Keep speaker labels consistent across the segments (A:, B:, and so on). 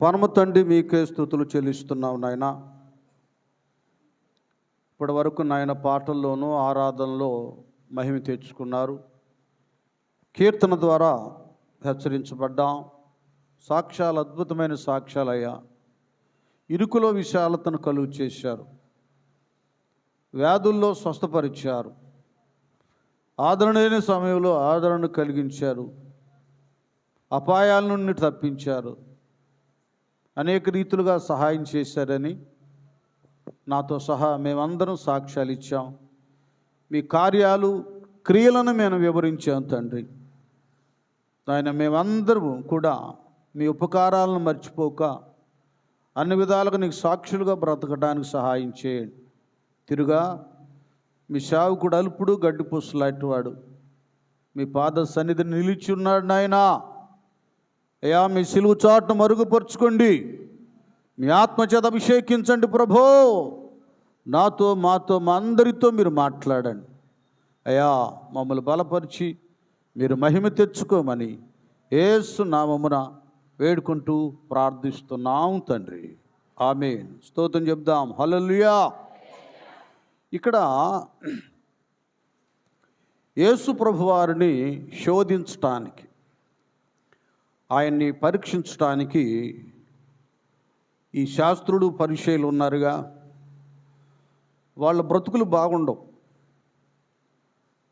A: పరమ తండ్రి, మీకే స్తుతులు చెల్లిస్తున్నాం నాయన. ఇప్పటి వరకు నాయన పాటల్లోనూ ఆరాధనలో మహిమ తెచ్చుకున్నారు. కీర్తన ద్వారా హెచ్చరించబడ్డాం. సాక్ష్యాలు అద్భుతమైన సాక్ష్యాలయ్యా. ఇరుకులో విశాలతను కలుగు చేశారు, వ్యాధుల్లో స్వస్థపరిచారు, ఆదరణ లేని సమయంలో ఆదరణ కలిగించారు, అపాయాల నుండి తప్పించారు, అనేక రీతులుగా సహాయం చేశారని నాతో సహా మేమందరం సాక్ష్యాలు ఇచ్చాం. మీ కార్యాలు, క్రియలను మేము వివరించాం తండ్రి. ఆయన మేమందరము కూడా మీ ఉపకారాలను మర్చిపోక అన్ని విధాలుగా నీకు సాక్షులుగా బ్రతకడానికి సహాయం చేయండి. తిరుగా మీ సేవకుడు అల్పుడు గడ్డిపూస లాంటివాడు మీ పాద సన్నిధిని నిలిచి ఉన్నాడు నాయనా. అయ్యా, మీ సిలువ చాటును మరుగుపరుచుకోండి, మీ ఆత్మచేత అభిషేకించండి ప్రభో. నాతో, మాతో, మా అందరితో మీరు మాట్లాడండి అయ్యా. మమ్మల్ని బలపరిచి మీరు మహిమ తెచ్చుకోమని యేసు నామమున వేడుకుంటూ ప్రార్థిస్తున్నాం తండ్రి. ఆమేన్. స్తోత్రం చెప్దాం. హల్లెలూయా. ఇక్కడ యేసు ప్రభువారిని శోధించటానికి, ఆయన్ని పరీక్షించటానికి ఈ శాస్త్రులు, పరిచయులు ఉన్నారుగా. వాళ్ళ బ్రతుకులు బాగుండవు,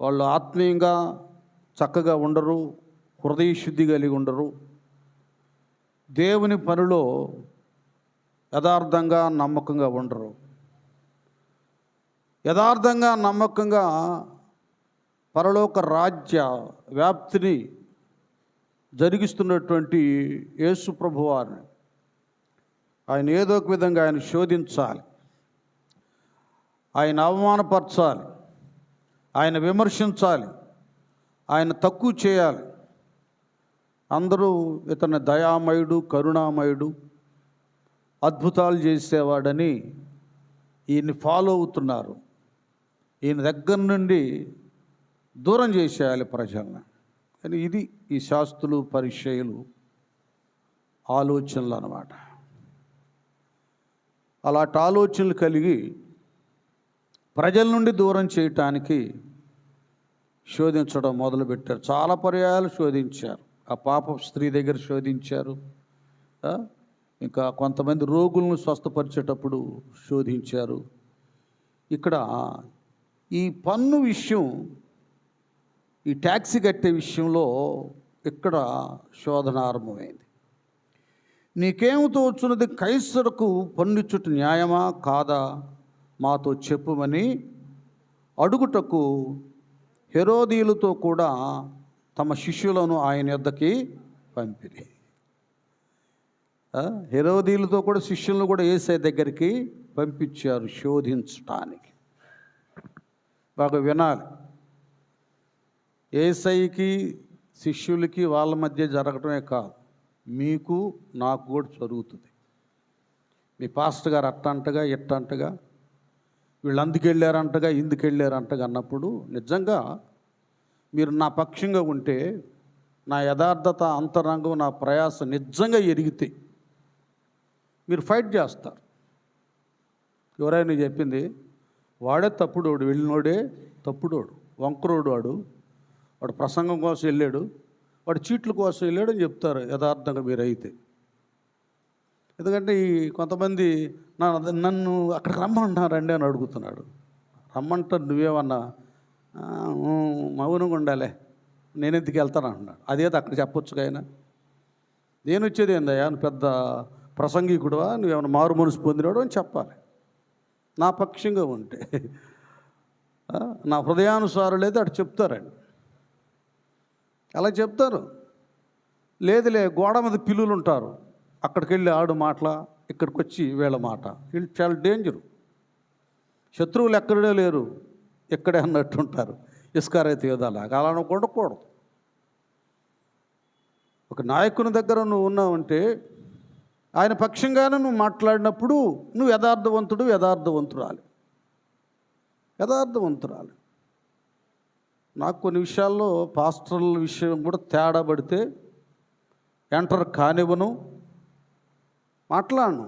A: వాళ్ళు ఆత్మీయంగా చక్కగా ఉండరు, హృదయ శుద్ధి కలిగి ఉండరు, దేవుని పనిలో యథార్థంగా నమ్మకంగా ఉండరు. యథార్థంగా నమ్మకంగా పరలోక రాజ్య వ్యాప్తిని జరిగిస్తున్నటువంటి యేసు ప్రభువారిని ఆయన ఏదో ఒక విధంగా ఆయన శోధించాలి, ఆయన అవమానపరచాలి, ఆయన విమర్శించాలి, ఆయన తక్కువ చేయాలి. అందరూ ఇతని దయామయుడు, కరుణామయుడు, అద్భుతాలు చేసేవాడని ఈయన్ని ఫాలో అవుతున్నారు. ఈయన దగ్గర నుండి దూరం చేసేయాలి ప్రజల్ని. కానీ ఇది ఈ శాస్త్రులు, పరిచయులు ఆలోచనలు అన్నమాట. అలాంటి ఆలోచనలు కలిగి ప్రజల నుండి దూరం చేయటానికి శోధించడం మొదలుపెట్టారు. చాలా పర్యాయాలు శోధించారు. ఆ పాప స్త్రీ దగ్గర శోధించారు, ఇంకా కొంతమంది రోగులను స్వస్థపరిచేటప్పుడు శోధించారు. ఇక్కడ ఈ పన్ను విషయం, ఈ ట్యాక్సీ కట్టే విషయంలో ఇక్కడ శోధన ఆరంభమైంది. నీకేమితో వచ్చినది? కైసరుకు పన్నిచ్చుట న్యాయమా కాదా మాతో చెప్పుమని అడుగుటకు హెరోదీయులతో కూడా తమ శిష్యులను ఆయన యొద్దకి పంపిరి. హెరోదీయులతో కూడా శిష్యులను కూడా యేసయ్య దగ్గరికి పంపించారు శోధించటానికి. బాగా వినాలి. యేసయ్యకి శిష్యులకి వాళ్ళ మధ్య జరగటమే కాదు, మీకు నాకు కూడా జరుగుతుంది. మీ పాస్టర్ గారు అట్టంటగా ఇట్టంటగా, వీళ్ళు అందుకు వెళ్ళారంటగా, ఇందుకు వెళ్ళారంటగా అన్నప్పుడు నిజంగా మీరు నా పక్షంగా ఉంటే, నా యథార్థత, అంతరంగం, నా ప్రయాస నిజంగా ఎరిగితే మీరు ఫైట్ చేస్తారు. ఎవరైనా చెప్పింది వాడే తప్పుడోడు, వెళ్ళినోడే తప్పుడోడు, వంకరోడు వాడు ప్రసంగం కోసం వెళ్ళాడు, వాడు చీట్ల కోసం వెళ్ళాడు అని చెప్తారు యథార్థంగా మీరు అయితే. ఎందుకంటే ఈ కొంతమంది నన్ను అక్కడికి రమ్మంటున్నారండి అని అడుగుతున్నాడు. రమ్మంటారు, నువ్వేమన్నా మౌనంగా ఉండాలి, నేను ఎందుకు వెళ్తాను అంటున్నాడు. అదేదో అక్కడ చెప్పొచ్చు. ఆయన నేను వచ్చేది ఏందయ్యా, నువ్వు పెద్ద ప్రసంగికుడువా, నువ్వేమన్నా మారు మనసు పొందినాడు అని చెప్పాలి. నా పక్షంగా ఉంటే, నా హృదయానుసారం లేదు అటు చెప్తారండి. అలా చెప్తారు. లేదులే, గోడ మీద పిల్లులు ఉంటారు, అక్కడికి వెళ్ళి ఆడు మాటల, ఇక్కడికి వచ్చి వీళ్ళ మాట. వీళ్ళు చాలా డేంజరు. శత్రువులు ఎక్కడే లేరు, ఎక్కడే అన్నట్టు ఉంటారు. ఇస్కారైతు యోధాలాగా అలా ఉండకూడదు. ఒక నాయకుని దగ్గర నువ్వు ఉన్నావంటే ఆయన పక్షంగానే నువ్వు మాట్లాడినప్పుడు నువ్వు యథార్థవంతురాలి. నాకు కొన్ని విషయాల్లో పాస్టర్ల విషయం కూడా తేడా పడితే ఎంటర్ కానివ్వను, మాట్లాడను.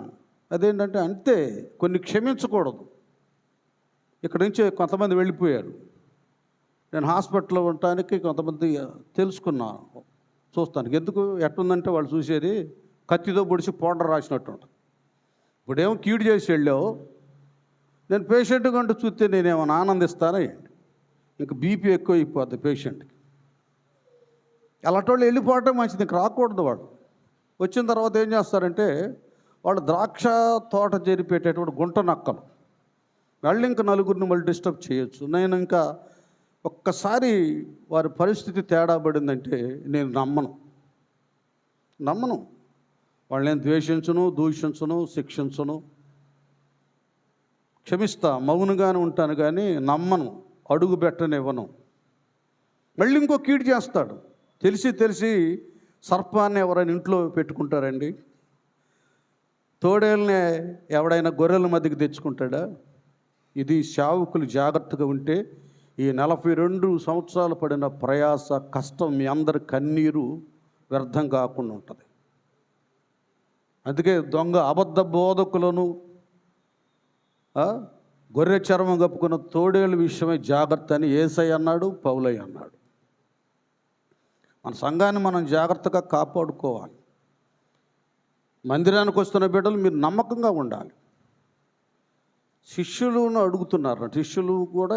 A: అదేంటంటే అంతే, కొన్ని క్షమించకూడదు. ఇక్కడ నుంచి కొంతమంది వెళ్ళిపోయారు. నేను హాస్పిటల్లో ఉండటానికి కొంతమంది తెలుసుకున్నాను, చూస్తానికి. ఎందుకు ఎట్టుందంటే వాళ్ళు చూసేది కత్తితో పొడిచి పౌడర్ రాసినట్టు ఉంటుంది. ఇప్పుడేమో కీడు చేసి వెళ్ళావు, నేను పేషెంట్ కంటూ చూస్తే నేనేమైనా ఆనందిస్తానా ఏంటి? ఇంక బీపీ ఎక్కువ అయిపోద్ది పేషెంట్కి. అలాంటి వాళ్ళు వెళ్ళిపోవటం మంచిది, ఇంక రాకూడదు. వాళ్ళు వచ్చిన తర్వాత ఏం చేస్తారంటే వాళ్ళు ద్రాక్ష తోట జరిపేటటువంటి గుంట నక్కలు. వాళ్ళు ఇంకా నలుగురిని మళ్ళీ డిస్టర్బ్ చేయొచ్చు. నేను ఇంకా ఒక్కసారి వారి పరిస్థితి తేడా పడిందంటే నేను నమ్మను. వాళ్ళని ద్వేషించను, దూషించను, శిక్షించను, క్షమిస్తా, మౌనంగానే ఉంటాను, కానీ నమ్మను, అడుగు పెట్టనివ్వను. మళ్ళీ ఇంకో కీడు చేస్తాడు. తెలిసి సర్పాన్ని ఎవరైనా ఇంట్లో పెట్టుకుంటారండి? తోడేళ్ళనే ఎవడైనా గొర్రెల మధ్యకి తెచ్చుకుంటాడా? ఇది సేవకులు జాగ్రత్తగా ఉంటే ఈ 42 సంవత్సరాలు పడిన ప్రయాస, కష్టం, మీ అందరి కన్నీరు వ్యర్థం కాకుండా ఉంటుంది. అందుకే దొంగ అబద్ధ బోధకులను, గొర్రె చర్మం కప్పుకున్న తోడేళ్ళ విషయమై జాగ్రత్త అని యేసయ్య అన్నాడు, పౌలయ్య అన్నాడు. మన సంఘాన్ని మనం జాగ్రత్తగా కాపాడుకోవాలి. మందిరానికి వస్తున్న బిడ్డలు మీరు నమ్మకంగా ఉండాలి. శిష్యులను అడుగుతున్నారు, శిష్యులు కూడా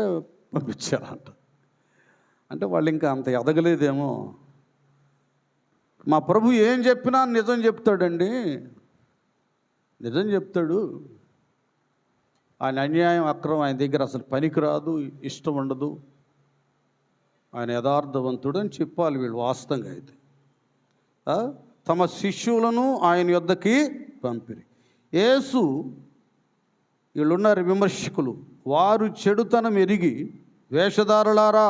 A: పంపించారంట. అంటే వాళ్ళు ఇంకా అంత ఎదగలేదేమో. మా ప్రభు ఏం చెప్పినా నిజం చెప్తాడండి, నిజం చెప్తాడు. ఆయన అన్యాయం, అక్రమం ఆయన దగ్గర అసలు పనికిరాదు, ఇష్టం ఉండదు. ఆయన యథార్థవంతుడు అని చెప్పాలి వీళ్ళు. వాస్తవంగా అయితే తమ శిష్యులను ఆయన యొద్దకి పంపిరి. యేసు, వీళ్ళున్నారు విమర్శకులు, వారు చెడుతనం ఎరిగి, వేషధారులారా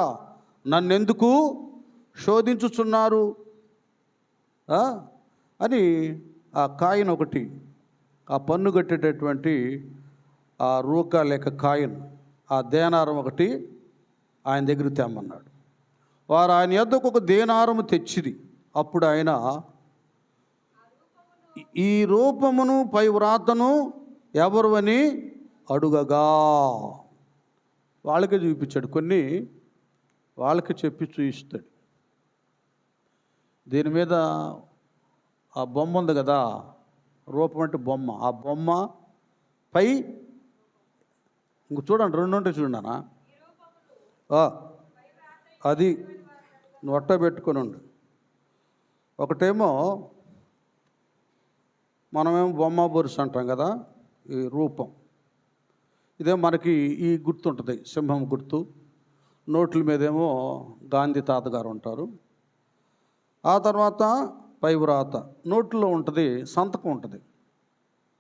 A: నన్నెందుకు శోధించుచున్నారు అని ఆ కాయిన్ ఒకటి, ఆ పన్ను కట్టేటటువంటి ఆ రూకా లేక కాయిన్, ఆ దేనారం ఒకటి ఆయన దగ్గర తెమ్మన్నాడు. వారు ఆయన యొద్దకు ఒక దేనారము తెచ్చిరి. అప్పుడు ఆయన ఈ రూపమును పై వ్రాతను ఎవరు అని అడుగగా వాళ్ళకే చూపించాడు. కొన్ని వాళ్ళకి చెప్పి చూపిస్తాడు. దీని మీద ఆ బొమ్మ ఉంది కదా, రూపం అంటే బొమ్మ, ఆ బొమ్మ పై ఇంక చూడండి, 2 ఉంటాయి చూడనా, అది నొట్ట పెట్టుకొని ఉండు. ఒకటేమో మనమేమో బొమ్మ బొరుసు అంటాం కదా, ఈ రూపం. ఇదే మనకి ఈ గుర్తు ఉంటుంది, సింహం గుర్తు. నోట్ల మీదేమో గాంధీ తాతగారు ఉంటారు. ఆ తర్వాత పై వ్రాత నోట్లో ఉంటుంది, సంతకం ఉంటుంది,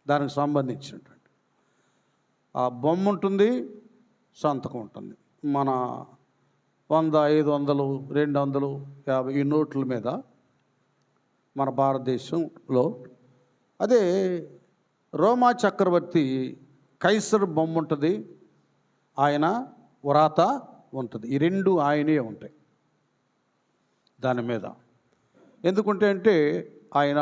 A: దానికి సంబంధించినటువంటి ఆ బొమ్మ ఉంటుంది, సంతకం ఉంటుంది. మన 100, 500, 250 ఈ నోట్ల మీద మన భారతదేశంలో. అదే రోమా చక్రవర్తి కైసర్ బొమ్మ ఉంటుంది, ఆయన వ్రాత ఉంటుంది. ఈ 2 ఆయనే ఉంటాయి దాని మీద. ఎందుకంటే అంటే ఆయన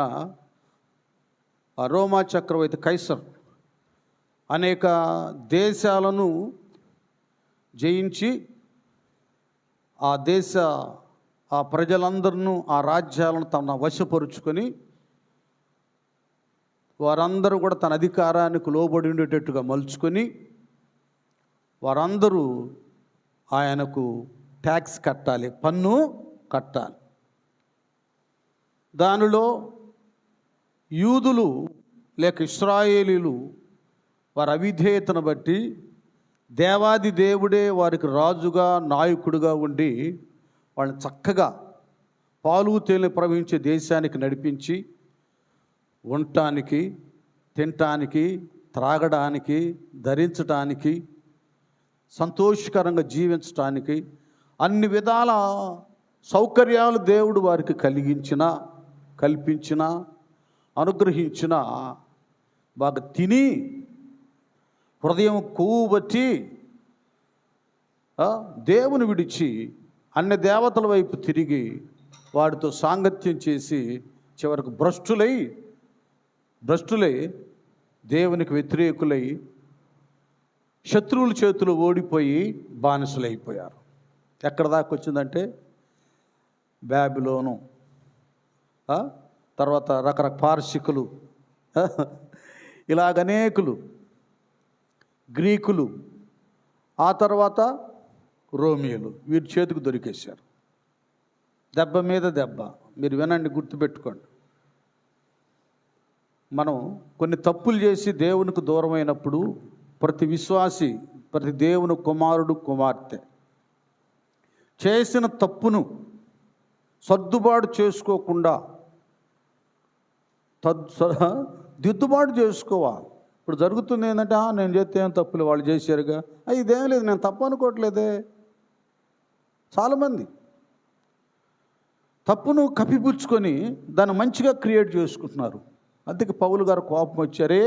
A: ఆ రోమా చక్రవర్తి కైసర్ అనేక దేశాలను జయించి ఆ ప్రజలందరినూ, ఆ రాజ్యాలను తన వశపరుచుకొని వారందరూ కూడా తన అధికారానికి లోబడి ఉండేటట్టుగా మలుచుకొని వారందరూ ఆయనకు ట్యాక్స్ కట్టాలి, పన్ను కట్టాలి. దానిలో యూదులు లేక ఇశ్రాయేలీలు వారి అవిధేయతను బట్టి దేవాది దేవుడే వారికి రాజుగా, నాయకుడిగా ఉండి వాళ్ళని చక్కగా పాలు తేనె ప్రవహించే దేశానికి నడిపించి ఉండటానికి, తినటానికి, త్రాగడానికి, ధరించటానికి, సంతోషకరంగా జీవించటానికి అన్ని విధాల సౌకర్యాలు దేవుడు వారికి కల్పించిన, అనుగ్రహించిన, బాగా తిని హృదయం కొవ్వు బట్టి దేవుని విడిచి అన్ని దేవతల వైపు తిరిగి వాడితో సాంగత్యం చేసి చివరికి భ్రష్టులై భ్రష్టులై దేవునికి వ్యతిరేకులై శత్రువుల చేతులు ఓడిపోయి బానిసలైపోయారు. ఎక్కడ దాకా వచ్చిందంటే బాబిలోను, తర్వాత రకరకాల పార్శికులు, ఇలాగనేకులు, గ్రీకులు, ఆ తర్వాత రోమియోలు వీరి చేతికి దొరికేశారు. దెబ్బ మీద దెబ్బ. మీరు వినండి, గుర్తుపెట్టుకోండి. మనం కొన్ని తప్పులు చేసి దేవునికి దూరమైనప్పుడు ప్రతి విశ్వాసి, ప్రతి దేవుని కుమారుడు కుమార్తె చేసిన తప్పును సర్దుబాటు చేసుకోకుండా దిద్దుబాటు చేసుకోవాలి. ఇప్పుడు జరుగుతుంది ఏంటంటే, నేను చేస్తే ఏం తప్పులు, వాళ్ళు చేశారుగా, ఇదేం లేదు, నేను తప్పు అనుకోవట్లేదే. చాలామంది తప్పును కప్పిపుచ్చుకొని దాన్ని మంచిగా క్రియేట్ చేసుకుంటున్నారు. అందుకే పౌలు గారు కోపం వచ్చారే,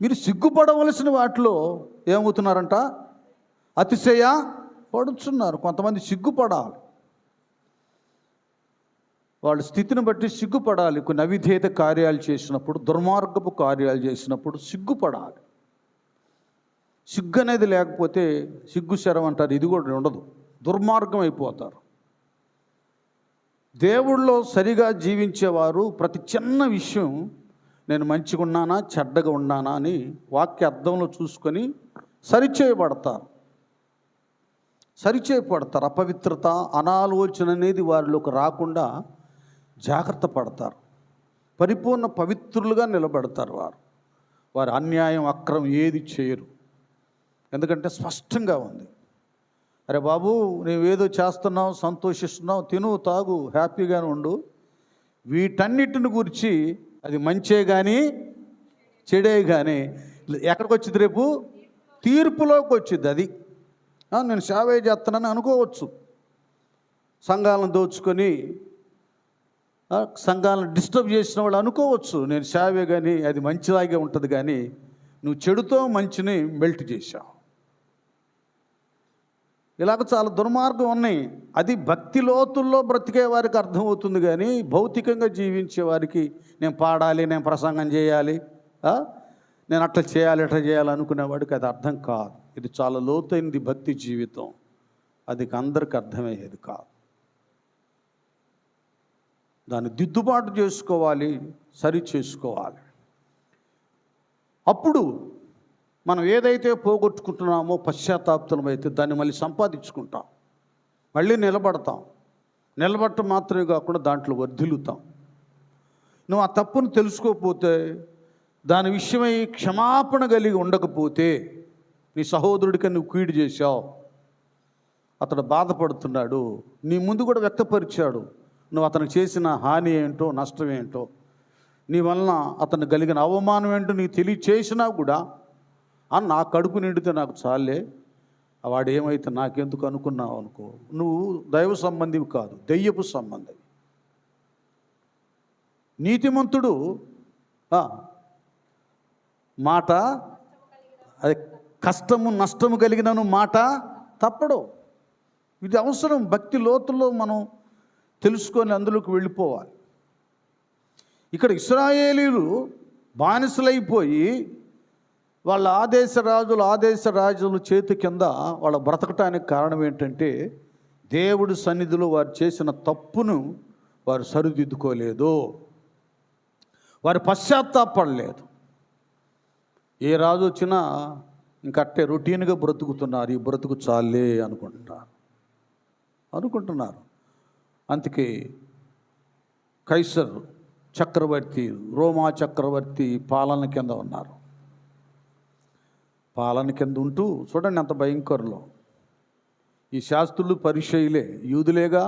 A: మీరు సిగ్గుపడవలసిన వాటిలో ఏమవుతున్నారంట, అతిశయ పడుచున్నారు. కొంతమంది సిగ్గుపడాలి, వాళ్ళ స్థితిని బట్టి సిగ్గుపడాలి. కొన్ని అవిధేయత కార్యాలు చేసినప్పుడు, దుర్మార్గపు కార్యాలు చేసినప్పుడు సిగ్గుపడాలి. సిగ్గు అనేది లేకపోతే సిగ్గు శరం అంటారు, ఇది కూడా ఉండదు, దుర్మార్గం అయిపోతారు. దేవుళ్ళో సరిగా జీవించేవారు ప్రతి చిన్న విషయం, నేను మంచిగా ఉన్నానా చెడ్డగా ఉన్నానా అని వాక్య అర్థంలో చూసుకొని సరిచేయబడతారు. అపవిత్రత, అనాలోచన అనేది వారిలోకి రాకుండా జాగ్రత్త పడతారు. పరిపూర్ణ పవిత్రులుగా నిలబడతారు. వారు అన్యాయం, అక్రమం ఏది చేయరు. ఎందుకంటే స్పష్టంగా ఉంది, అరే బాబు, నువ్వేదో చేస్తున్నావు, సంతోషిస్తున్నావు, తిను, తాగు, హ్యాపీగానే ఉండు, వీటన్నిటిని గురించి అది మంచే కానీ చెడే కానీ ఎక్కడికి వచ్చింది, రేపు తీర్పులోకి వచ్చింది. అది నేను సేవ చేస్తున్నానని అనుకోవచ్చు. సంఘాలను దోచుకొని సంఘాలను డిస్టర్బ్ చేసిన వాళ్ళు అనుకోవచ్చు నేను సేవే, కానీ అది మంచిలాగే ఉంటుంది. కానీ నువ్వు చెడుతో మంచిని మెల్ట్ చేశావు. ఇలాగ చాలా దుర్మార్గం ఉన్నాయి. అది భక్తి లోతుల్లో బ్రతికే వారికి అర్థమవుతుంది. కానీ భౌతికంగా జీవించే వారికి నేను పాడాలి, నేను ప్రసంగం చేయాలి, నేను అట్లా చేయాలి, ఇట్లా చేయాలి అనుకునేవాడికి అది అర్థం కాదు. ఇది చాలా లోతైనది భక్తి జీవితం. అది అందరికి అర్థమయ్యేది కాదు. దాన్ని దిద్దుబాటు చేసుకోవాలి, సరి చేసుకోవాలి. అప్పుడు మనం ఏదైతే పోగొట్టుకుంటున్నామో పశ్చాత్తాపం అయితే దాన్ని మళ్ళీ సంపాదించుకుంటాం, మళ్ళీ నిలబడటం మాత్రమే కాకుండా దాంట్లో వర్ధిల్లుతాం. నువ్వు ఆ తప్పును తెలుసుకోకపోతే, దాని విషయమై క్షమాపణ కలిగి ఉండకపోతే, నీ సహోదరుడికి నువ్వు కీడు చేశావు, అతడు బాధపడుతున్నాడు, నీ ముందు కూడా వ్యక్తపరిచాడు, నువ్వు అతనికి చేసిన హాని ఏంటో, నష్టం ఏంటో, నీ వలన అతను కలిగిన అవమానం ఏంటో నీకు తెలియచేసినా కూడా, నా కడుపు నిండితే నాకు చాలే, వాడు ఏమైతే నాకెందుకు అనుకున్నావు అనుకో, నువ్వు దైవ సంబంధివి కాదు, దెయ్యపు సంబంధి. నీతిమంతుడు మాట, అది కష్టము నష్టము కలిగినను మాట తప్పడు. ఇది అవసరం. భక్తి లోతుల్లో మనం తెలుసుకొని అందులోకి వెళ్ళిపోవాలి. ఇక్కడ ఇశ్రాయేలీలు బానిసలైపోయి వాళ్ళ ఆదేశ రాజుల చేతి కింద వాళ్ళ బ్రతకటానికి కారణం ఏంటంటే, దేవుడి సన్నిధిలో వారు చేసిన తప్పును వారు సరిదిద్దుకోలేదు, వారు పశ్చాత్తాపడలేదు. ఏ రాజు వచ్చినా ఇంకట్టే రొటీన్గా బ్రతుకుతున్నారు. ఈ బ్రతుకు చాలే అనుకుంటున్నారు. అందుకే కైసర్ చక్రవర్తి, రోమా చక్రవర్తి పాలన కింద ఉన్నారు. పాలన కింద ఉంటూ చూడండి ఎంత భయంకరులో. ఈ శాస్త్రులు పరిచయులే, యూదులేగా.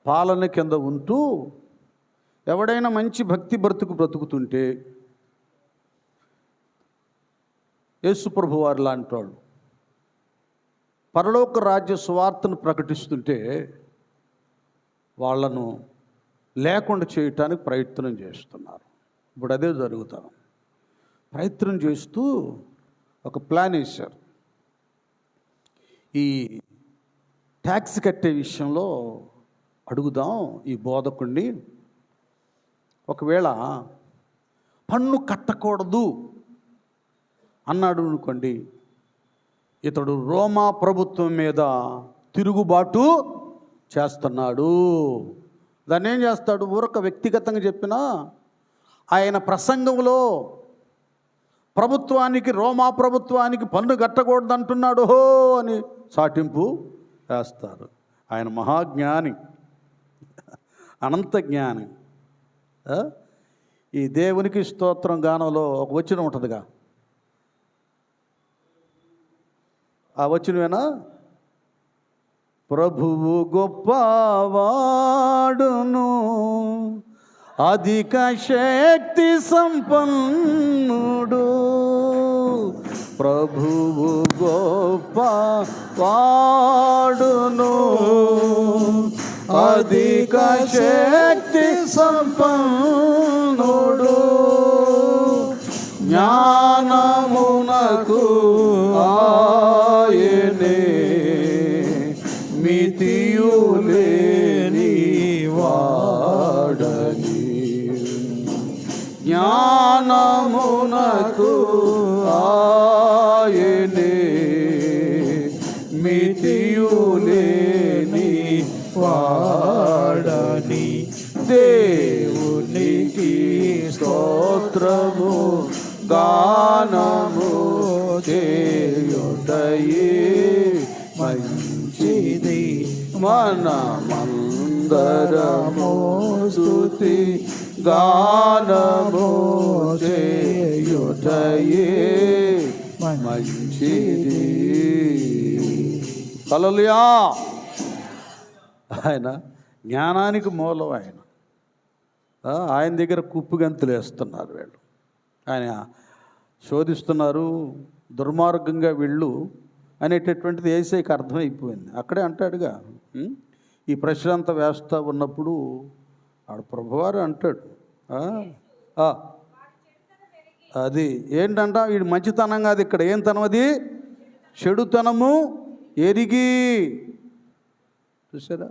A: పాలన కింద ఉంటూ ఎవడైనా మంచి భక్తి బ్రతుకుతుంటే, యేసుప్రభు వారు లాంటి వాళ్ళు పరలోక రాజ్య సువార్తను ప్రకటిస్తుంటే వాళ్ళను లేకుండా చేయటానికి ప్రయత్నం చేస్తున్నారు. ఇప్పుడు అదే జరుగుతాం. ప్రయత్నం చేస్తూ ఒక ప్లాన్ వేశారు. ఈ ట్యాక్స్ కట్టే విషయంలో అడుగుదాం ఈ బోధకుడిని, ఒకవేళ పన్ను కట్టకూడదు అన్నాడు అనుకోండి, ఇతడు రోమా ప్రభుత్వం మీద తిరుగుబాటు చేస్తున్నాడు. దాన్ని ఏం చేస్తాడు? ఊరక వ్యక్తిగతంగా చెప్పినా ఆయన ప్రసంగంలో ప్రభుత్వానికి, రోమా ప్రభుత్వానికి పన్ను కట్టకూడదు అంటున్నాడు హో అని చాటింపు వేస్తారు. ఆయన మహాజ్ఞాని, అనంత జ్ఞాని. ఈ దేవునికి స్తోత్రం గానంలో ఒక వచనం ఉంటుందిగా, ఆ వచనమేనా? ప్రభువు గొప్పవాడును, అధిక శక్తి సంపన్నుడు. ప్రభువు గొప్పవాడును, అధిక శక్తి సంపన్నుడు. జ్ఞానమునకు ఆయనే మితియులేని వాడని. జ్ఞానమునకు ఆయనే మితియులేని వాడని. దేవునికి స్తోత్రము గానము చేయుటయే మంచిది. మనమందరము స్తుతి గానము చేయుటయే మంచిది. హల్లెలూయా. ఆయన జ్ఞానానికి మూలం. ఆయన దగ్గర కుప్పుగంతులు వేస్తున్నారు వీళ్ళు, ఆయన శోధిస్తున్నారు. దుర్మార్గంగా వీళ్ళు అనేటటువంటిది యేసయ్యకి అర్థమైపోయింది. అక్కడే అంటాడుగా, ఈ ప్రశ్న అంతా వేస్తూ ఉన్నప్పుడు ఆడు ప్రభువారు అంటాడు, అది ఏంటంట, వీడు మంచితనం కాదు, ఇక్కడ ఏం తనం, అది చెడుతనము ఎరిగి. చూసారా,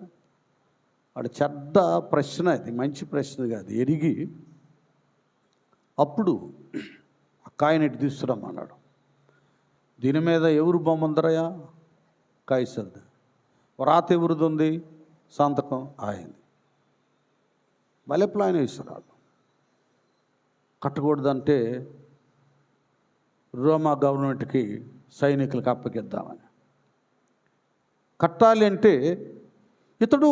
A: వాడు చెడ్డ ప్రశ్న, అది మంచి ప్రశ్న కాదు, ఎరిగి. అప్పుడు ఆ కాయనెట్టి తీసుకురమ్మన్నాడు. దీని మీద ఎవరు బొమ్మ ఉందరయా? కైసర్ది. వ్రాత ఎవరిది ఉంది? సంతకం ఆయనది. బలెప్పుడు ఆయన ఇస్తున్నాడు. కట్టకూడదంటే రోమా గవర్నమెంట్కి, సైనికులకు అప్పగిద్దామని. కట్టాలి అంటే ఇతడు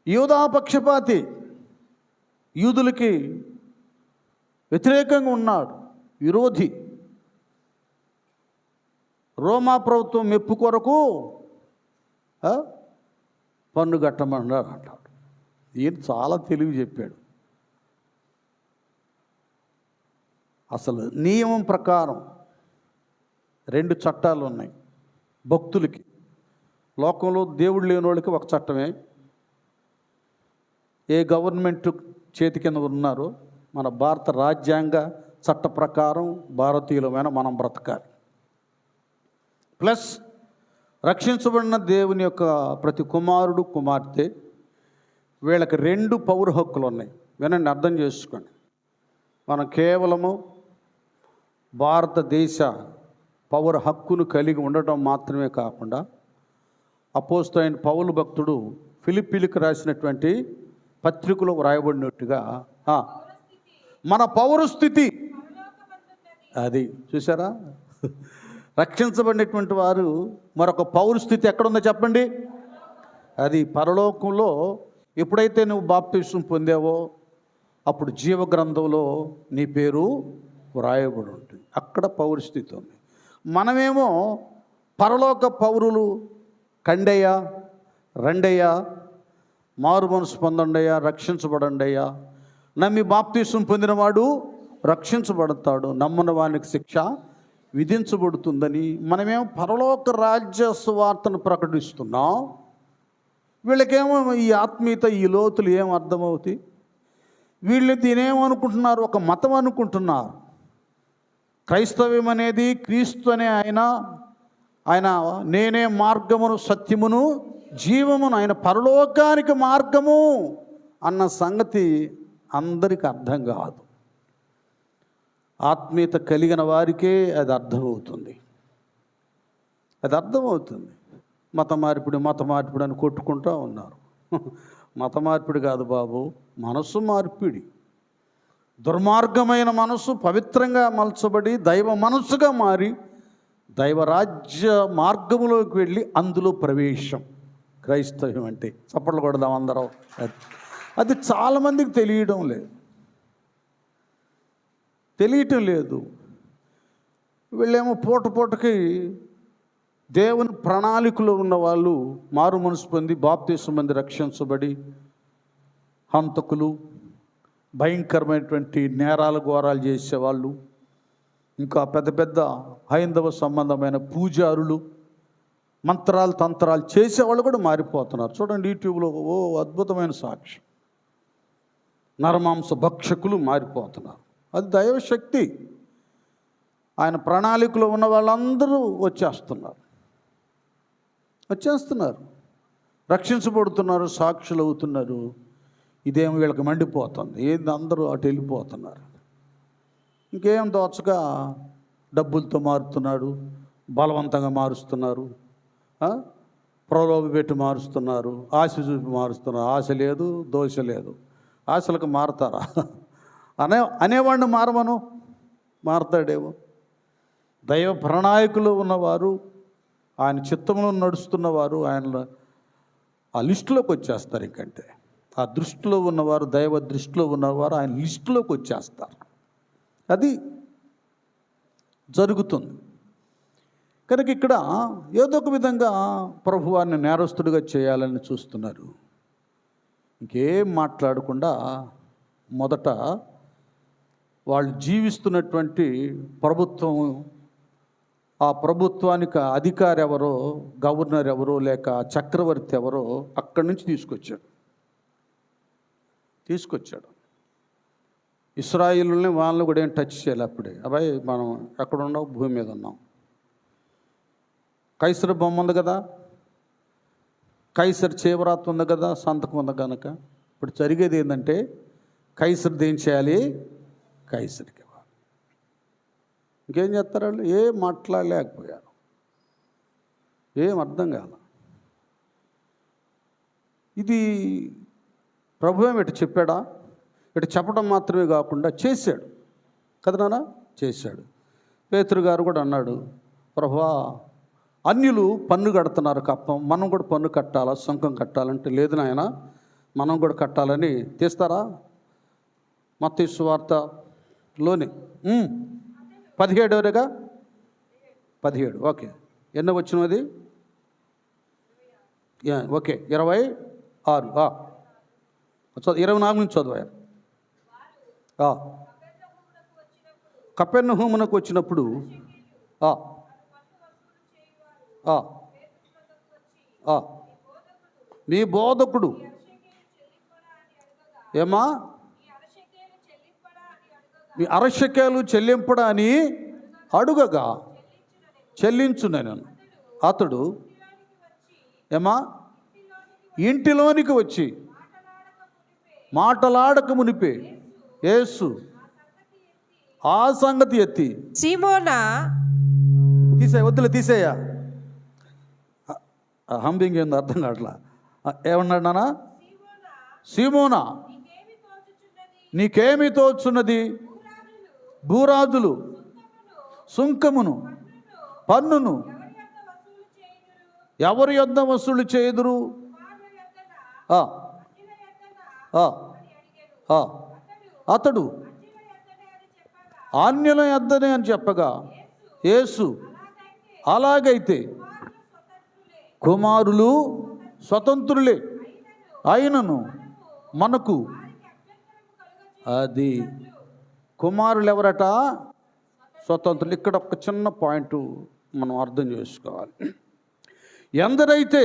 A: యూదా పక్షపాతి, యూదులకి వ్యతిరేకంగా ఉన్నాడు, విరోధి. రోమా ప్రభుత్వం మెప్పు కొరకు పన్ను కట్టమన్నాడు అంటాడు. ఈయన చాలా తెలివి చెప్పాడు. అసలు నియమం ప్రకారం 2 చట్టాలు ఉన్నాయి భక్తులకి. లోకంలో దేవుడు లేని వాళ్ళకి ఒక చట్టమే. ఏ గవర్నమెంట్ చేతి కింద ఉన్నారో మన భారత రాజ్యాంగ చట్ట ప్రకారం భారతీయులమైన మనం బ్రతకాలి. ప్లస్ రక్షించబడిన దేవుని యొక్క ప్రతి కుమారుడు, కుమార్తె, వీళ్ళకి 2 పౌర హక్కులు ఉన్నాయి. వినండి, అర్థం చేసుకోండి. మనం కేవలము భారతదేశ పౌర హక్కును కలిగి ఉండటం మాత్రమే కాకుండా, అపోస్తలుడైన పౌలు భక్తుడు ఫిలిప్పీలకు రాసినటువంటి పత్రికలో వ్రాయబడినట్టుగా మన పౌరస్థితి అది. చూసారా, రక్షించబడినటువంటి వారు మరొక పౌరస్థితి ఎక్కడుందో చెప్పండి. అది పరలోకంలో. ఎప్పుడైతే నువ్వు బాప్తిస్మం పొందావో అప్పుడు జీవ గ్రంథంలో నీ పేరు వ్రాయబడి ఉంటుంది. అక్కడ పౌరస్థితి ఉంది. మనమేమో పరలోక పౌరులు. కండయ్యా, రండయ్యా, మారు మనసు పొందండయ్యా, రక్షించబడండయ్యా. నమ్మి బాప్తిస్మం పొందినవాడు రక్షించబడతాడు, నమ్మని వానికి శిక్ష విధించబడుతుందని మనమేమో పరలోక రాజ్య సువార్తను ప్రకటిస్తున్నాం. వీళ్ళకేమో ఈ ఆత్మీయత, ఈ లోతులు ఏం అర్థమవుతాయి? వీళ్ళు దీనేమనుకుంటున్నారు? ఒక మతం అనుకుంటున్నారు. క్రైస్తవ్యం అనేది క్రీస్తు అనే ఆయన నేనే మార్గమును, సత్యమును, జీవమును, ఆయన పరలోకానికి మార్గము అన్న సంగతి అందరికి అర్థం కాదు. ఆత్మీయత కలిగిన వారికే అది అర్థమవుతుంది. అది అర్థమవుతుంది. మత మార్పిడి అని కొట్టుకుంటూ ఉన్నారు. మత మార్పిడి కాదు బాబు, మనసు మార్పిడి. దుర్మార్గమైన మనసు పవిత్రంగా మలచబడి దైవ మనసుగా మారి దైవరాజ్య మార్గంలోకి వెళ్ళి అందులో ప్రవేశం క్రైస్తవ్యం అంటే. చప్పట్లు కొడదాం అందరం. అది చాలామందికి తెలియటం లేదు. వీళ్ళేమో పూటకి దేవుని ప్రణాళికలో ఉన్న వాళ్ళు మారు మనసు పొంది బాప్తీసం పొంది రక్షించబడి హంతకులు, భయంకరమైనటువంటి నేరాలు ఘోరాలు చేసేవాళ్ళు, ఇంకా పెద్ద పెద్ద హైందవ సంబంధమైన పూజారులు, మంత్రాలు తంత్రాలు చేసేవాళ్ళు కూడా మారిపోతున్నారు. చూడండి యూట్యూబ్లో అద్భుతమైన సాక్ష్యం. నరమాంస భక్షకులు మారిపోతున్నారు. అది దైవశక్తి. ఆయన ప్రణాళికలో ఉన్న వాళ్ళందరూ వచ్చేస్తున్నారు, రక్షించబడుతున్నారు, సాక్షులు అవుతున్నారు. ఇదేమో వీళ్ళకి మండిపోతుంది. ఏంది అందరూ అటు వెళ్ళిపోతున్నారు. ఇంకేం దోచగా డబ్బులతో మారుతున్నాడు, బలవంతంగా మారుస్తున్నారు, ప్రలోభ పెట్టి మారుస్తున్నారు, ఆశ చూపి మారుస్తున్నారు. ఆశ లేదు, దోష లేదు. ఆశలకు మారతారా? అనేవాడిని మారమను, మారతాడేమో. దైవ ప్రణాళికలో ఉన్నవారు, ఆయన చిత్తంలో నడుస్తున్నవారు ఆయన ఆ లిస్టులోకి వచ్చేస్తారు. ఇంకంటే ఆ దృష్టిలో ఉన్నవారు, దైవ దృష్టిలో ఉన్నవారు ఆయన లిస్టులోకి వచ్చేస్తారు. అది జరుగుతుంది. కనుక ఇక్కడ ఏదో ఒక విధంగా ప్రభువాన్ని నేరస్తుడిగా చేయాలని చూస్తున్నారు. ఇంకేం మాట్లాడకుండా మొదట వాళ్ళు జీవిస్తున్నటువంటి ప్రభుత్వం, ఆ ప్రభుత్వానికి అధికారి ఎవరో, గవర్నర్ ఎవరో, లేక చక్రవర్తి ఎవరో అక్కడి నుంచి తీసుకొచ్చాడు. ఇశ్రాయేలుని వాళ్ళని కూడా ఏం టచ్ చేయాలి. అప్పుడే అబ్బాయి మనం ఎక్కడ ఉన్నాం, భూమి మీద ఉన్నాం. కైసర్ బొమ్మ ఉంది కదా, కైసర్ చేవరాత్రి ఉంది కదా, సంతకం ఉంది కనుక ఇప్పుడు జరిగేది ఏంటంటే కైసర్ది ఏం చేయాలి, కైసర్కి ఇవ్వాలి. ఇంకేం చేస్తారు వాళ్ళు? ఏం మాట్లాడలేకపోయారు, ఏం అర్థం కాల. ఇది ప్రభువేం ఇటు చెప్పాడా? ఇటు చెప్పడం మాత్రమే కాకుండా చేశాడు కదా నాన్న, చేశాడు. పేతురు గారు కూడా అన్నాడు, ప్రభువా అన్యులు పన్ను కడుతున్నారు కప్పం, మనం కూడా పన్ను కట్టాలా, సుంకం కట్టాలంటే లేదు నాయన మనం కూడా కట్టాలని. తీస్తారా? మత్తయి సువార్తలోని 17 17 ఓకే. ఎన్నో వచ్చినది? ఓకే 26 24 నుంచి చదివారు. కపెర్నహూమునకు వచ్చినప్పుడు మీ బోధకుడు ఏమా మీ అరశకేలు చెల్లింపడా అని అడుగగా చెల్లించు నేను. అతడు ఏమా ఇంటిలోనికి వచ్చి మాటలాడక మునిపే యేసు ఆ సంగతి ఎత్తి,
B: సీమోనా
A: తీసేయ హంబింగ్ ఏందో అర్థం కావట్లా. ఏమన్నాడు నాన్న? సీమోనా నీకేమి తోచున్నది? భూరాజులు సుంకమును పన్నును ఎవరి యొద్ద వసూలు చేయుదురు? అతడు ఆన్యుల యొద్దనే అని చెప్పగా యేసు అలాగైతే కుమారులు స్వతంత్రులే అయినను మనకు అది కుమారులు ఎవరట? స్వతంత్రులు. ఇక్కడ ఒక చిన్న పాయింట్ మనం అర్థం చేసుకోవాలి. ఎందరైతే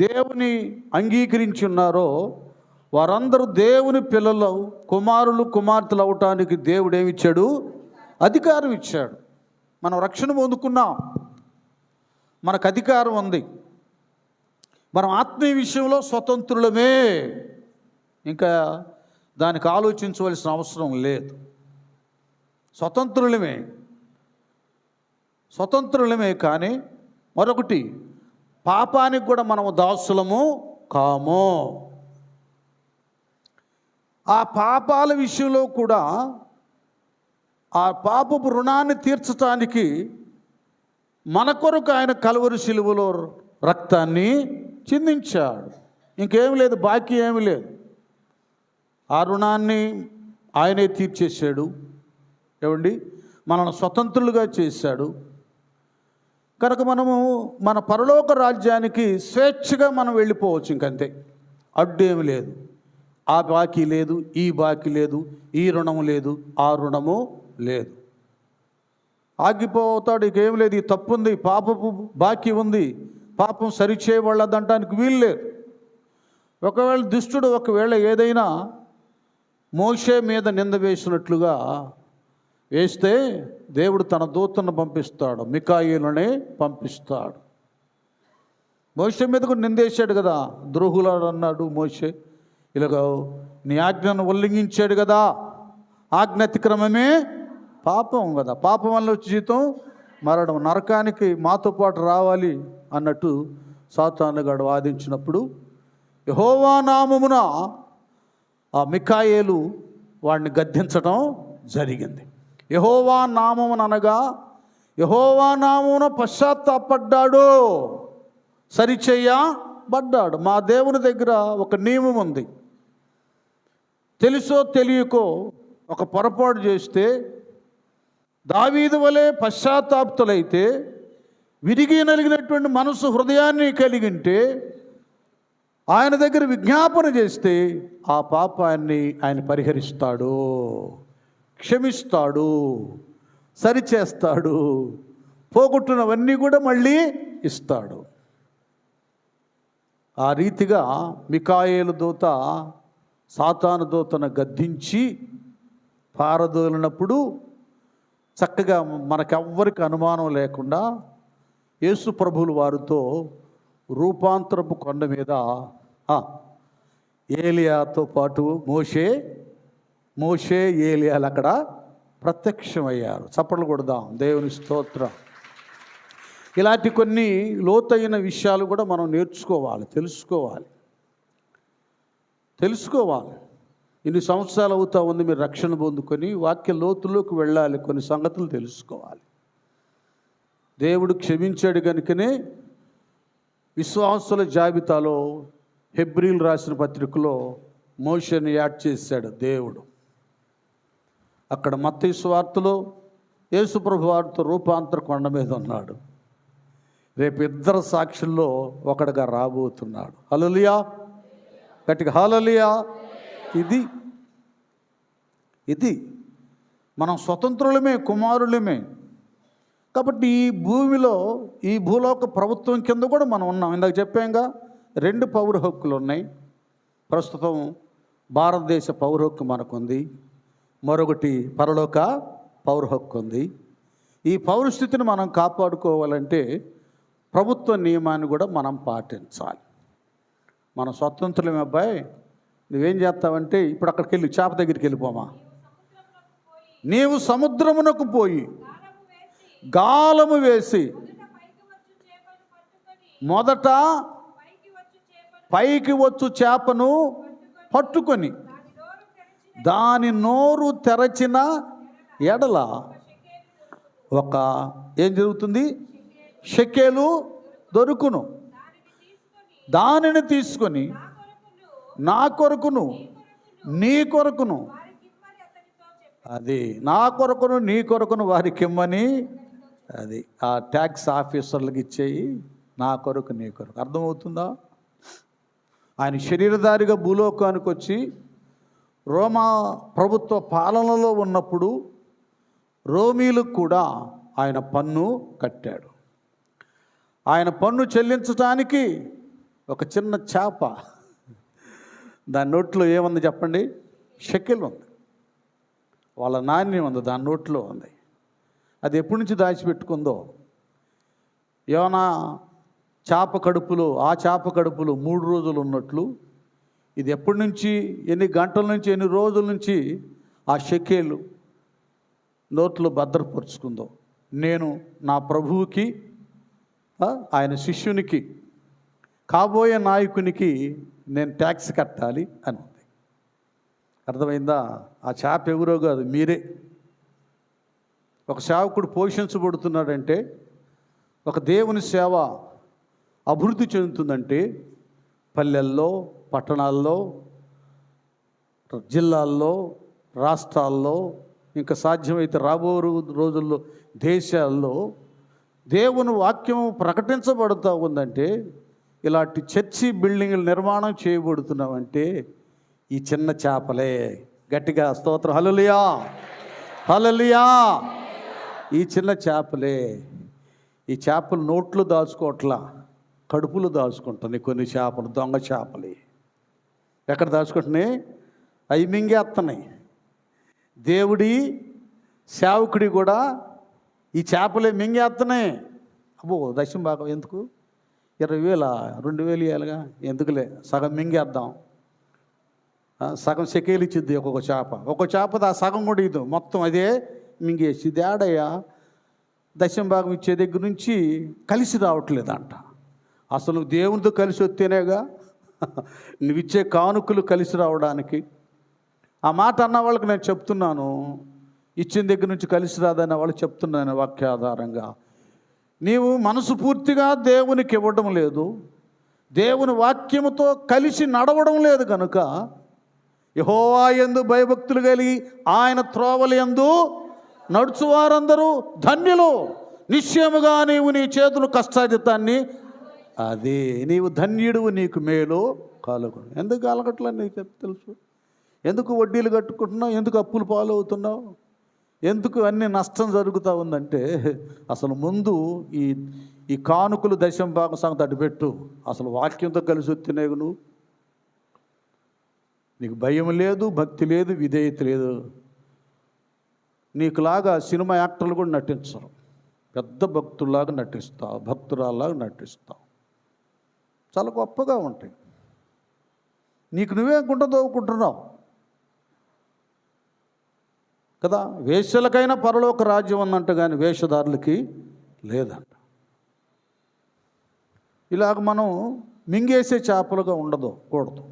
A: దేవుని అంగీకరించి ఉన్నారో వారందరూ దేవుని పిల్లలు, కుమారులు కుమార్తెలు అవటానికి దేవుడు ఏమిచ్చాడు? అధికారం ఇచ్చాడు. మనం రక్షణ పొందుకున్నాం, మనకు అధికారం ఉంది, మనం ఆత్మీయ విషయంలో స్వతంత్రులమే. ఇంకా దానికి ఆలోచించవలసిన అవసరం లేదు. స్వతంత్రులమే కానీ మరొకటి, పాపానికి కూడా మనము దాసులము కాము. ఆ పాపాల విషయంలో కూడా ఆ పాపపు రుణాన్ని తీర్చడానికి మన కొరకు ఆయన కలువరి శిలువలో రక్తాన్ని చిందించాడు. ఇంకేం లేదు, బాకీ ఏమి లేదు. ఆ రుణాన్ని ఆయనే తీర్చేశాడు. ఏమండి, మనల్ని స్వతంత్రులుగా చేశాడు. కనుక మనము మన పరలోక రాజ్యానికి స్వేచ్ఛగా మనం వెళ్ళిపోవచ్చు. ఇంకంతే, అడ్డేమి లేదు. ఆ బాకీ లేదు, ఈ బాకీ లేదు, ఈ రుణము లేదు, ఆ రుణము లేదు. ఆగిపోతాడు, ఇకేం లేదు. ఈ తప్పు ఉంది, పాపపు బాకీ ఉంది, పాపం సరిచేయబడదంటానికి వీలు లేదు. ఒకవేళ దుష్టుడు ఏదైనా మోషే మీద నింద వేసినట్లుగా వేస్తే దేవుడు తన దూతను పంపిస్తాడు, మికాయేలునే పంపిస్తాడు. మోషే మీద కూడా నిందేశాడు కదా, ద్రోహులాడు అన్నాడు మోషే. ఇలాగ నీ ఆజ్ఞను ఉల్లంఘించాడు కదా, ఆజ్ఞ అతిక్రమమే పాపం కదా, పాపం వల్ల వచ్చే జీతం మరణం, నరకానికి మాతో పాటు రావాలి అన్నట్టు సాతానుగాడు వాదించినప్పుడు యెహోవా నామమున ఆ మికాయేలు వాడిని గద్దించడం జరిగింది. యెహోవా నామమున అనగా యెహోవా నామమున పశ్చాత్తాపడ్డాడు, సరిచేయబడ్డాడు. మా దేవుని దగ్గర ఒక నియమం ఉంది. తెలుసో తెలియకో ఒక పొరపాటు చేస్తే దావీదు వలె పశ్చాత్తాప్తులైతే, విరిగి నలిగినటువంటి మనసు హృదయాన్ని కలిగింటే, ఆయన దగ్గర విజ్ఞాపన చేస్తే ఆ పాపాన్ని ఆయన పరిహరిస్తాడు, క్షమిస్తాడు, సరిచేస్తాడు, పోగొట్టునవన్నీ కూడా మళ్ళీ ఇస్తాడు. ఆ రీతిగా మికాయేలు దూత సాతాను దూతను గద్దించి పారదోలినప్పుడు చక్కగా మనకెవ్వరికి అనుమానం లేకుండా యేసు ప్రభువులు వారితో రూపాంతరపు కొండ మీద ఏలియాతో పాటు మోషే ఏలియాలు అక్కడ ప్రత్యక్షమయ్యారు. చప్పట్లు కొడదాం, దేవుని స్తోత్రం. ఇలాంటి కొన్ని లోతైన విషయాలు కూడా మనం నేర్చుకోవాలి, తెలుసుకోవాలి. ఇన్ని సంవత్సరాలు అవుతా ఉంది మీరు రక్షణ పొందుకొని, వాక్య లోతులోకి వెళ్ళాలి, కొన్ని సంగతులు తెలుసుకోవాలి. దేవుడు క్షమించాడు కనుకనే విశ్వాసుల జాబితాలో హెబ్రీలు రాసిన పత్రికలో మోషేని యాడ్ చేశాడు దేవుడు. అక్కడ మత్తయి సువార్తలో యేసు ప్రభు వారితో రూపాంతర కొండ మీద ఉన్నాడు. రేపు ఇద్దరు సాక్షుల్లో ఒకడుగా రాబోతున్నాడు. హల్లెలూయా, గట్టిగా హల్లెలూయా. ఇది మనం స్వతంత్రులమే, కుమారులమే. కాబట్టి ఈ భూమిలో, ఈ భూలోక ప్రభుత్వం కింద కూడా మనం ఉన్నాం. ఇందాక చెప్పాంగా, 2 పౌర హక్కులు ఉన్నాయి. ప్రస్తుతం భారతదేశ పౌర హక్కు మనకుంది, మరొకటి పరలోక పౌర హక్కు ఉంది. ఈ పౌరస్థితిని మనం కాపాడుకోవాలంటే ప్రభుత్వ నియమాన్ని కూడా మనం పాటించాలి. మన స్వతంత్రులమే. అబ్బాయి నువ్వేం చేస్తావంటే, ఇప్పుడు అక్కడికి వెళ్ళి చేప దగ్గరికి వెళ్ళిపోమా, నీవు సముద్రమునకు పోయి గాలము వేసి మొదట పైకి వచ్చు చేపను పట్టుకొని దాని నోరు తెరచిన ఎడల ఏం జరుగుతుంది? షెకెలు దొరుకును. దానిని తీసుకొని నా కొరకును నీ కొరకును, అది నా కొరకును నీ కొరకును వారికి ఇమ్మని, అది ఆ ట్యాక్స్ ఆఫీసర్లకు ఇచ్చేయి, నా కొరకు నీ కొరకు. అర్థమవుతుందా? ఆయన శరీరధారిగా భూలోకానికి వచ్చి రోమా ప్రభుత్వ పాలనలో ఉన్నప్పుడు రోమీలకు కూడా ఆయన పన్ను కట్టాడు. ఆయన పన్ను చెల్లించటానికి ఒక చిన్న చేప, దాని నోట్లో ఏముంది చెప్పండి? షెకెల్ ఉంది. వాళ్ళ నాణ్యం ఉంది, దాని నోట్లో ఉంది. అది ఎప్పటి నుంచి దాచిపెట్టుకుందో, ఏమన్నా చేప కడుపులో 3 రోజులు ఉన్నట్లు ఇది ఎప్పటి నుంచి, ఎన్ని గంటల నుంచి, ఎన్ని రోజుల నుంచి ఆ షెకేలు నోట్లో భద్రపరుచుకుందో. నేను నా ప్రభువుకి, ఆయన శిష్యునికి, కాబోయే నాయకునికి నేను ట్యాక్స్ కట్టాలి అని ఉంది. అర్థమైందా? ఆ చేప ఎవరో కాదు, మీరే. ఒక సేవకుడు పోషించబడుతున్నాడంటే, ఒక దేవుని సేవ అభివృద్ధి చెందుతుందంటే పల్లెల్లో, పట్టణాల్లో, జిల్లాల్లో, రాష్ట్రాల్లో, ఇంకా సాధ్యమైతే రాబో రోజుల్లో దేశాల్లో దేవుని వాక్యం ప్రకటించబడుతూ ఉందంటే, ఇలాంటి చర్చి బిల్డింగ్లు నిర్మాణం చేయబడుతున్నామంటే ఈ చిన్న చేపలే. గట్టిగా స్తోత్రం, హల్లెలూయా, హల్లెలూయా. ఈ చిన్న చేపలే. ఈ చేపలు నోట్లు దాచుకోవట్లా, కడుపులు దాచుకుంటున్నాయి. కొన్ని చేపలు దొంగ చేపలు ఎక్కడ దాచుకుంటున్నాయి? అవి మింగేస్తున్నాయి. దేవుడి సేవకుడి కూడా ఈ చేపలే మింగేస్తున్నాయి. అబ్బో, దశం భాగం ఎందుకు? 20,000 2,000 ఇవ్వాలిగా, ఎందుకులే, సగం మింగేద్దాం. సగం షెకేలు ఇచ్చిద్ది ఒక్కొక్క చేప ఆ సగం కూడా ఇది మొత్తం అదే మింగేసి. ఇది ఆడయ్యా, దశం భాగం ఇచ్చే దగ్గర నుంచి కలిసి రావట్లేదంట. అసలు దేవునితో కలిసి వస్తేనేగా నువ్వు ఇచ్చే కానుకలు కలిసి రావడానికి. ఆ మాట అన్న వాళ్ళకి నేను చెప్తున్నాను, ఇచ్చిన దగ్గర నుంచి కలిసి రాదన్న వాళ్ళు చెప్తున్నాను వాక్యాధారంగా. నీవు మనసు పూర్తిగా దేవునికి ఇవ్వడం లేదు, దేవుని వాక్యముతో కలిసి నడవడం లేదు కనుక యెహోవా యందు భయభక్తులు కలిగి ఆయన త్రోవల యందు నడుచువారందరూ ధన్యులు. నిశ్చయముగా నీవు నీ చేతులు కష్టాజితాన్ని, అదే నీవు ధన్యుడు, నీకు మేలు కలుగును. ఎందుకు కలగట్లా నీకు తెలుసు. ఎందుకు వడ్డీలు కట్టుకుంటున్నావు? ఎందుకు అప్పులు పాలు అవుతున్నావు? ఎందుకు అన్ని నష్టం జరుగుతూ ఉందంటే, అసలు ముందు ఈ కానుకలు దశం భాగం సంగతి అటు పెట్టు. అసలు వాక్యంతో కలిసి వచ్చినాయి నువ్వు. నీకు భయం లేదు, భక్తి లేదు, విధేయత లేదు. నీకులాగా సినిమా యాక్టర్లు కూడా నటించరు. పెద్ద భక్తుల్లాగా నటిస్తావు, భక్తురాల్లాగా నటిస్తావు. చాలా గొప్పగా ఉంటాయి. నీకు నువ్వే గుంట తవ్వుకుంటున్నావు కదా. వేశ్యలకైనా పరలోక రాజ్యం ఉందంట, కానీ వేషధారులకి లేదంట. ఇలాగ మనం మింగేసే చేపలుగా కూడదు.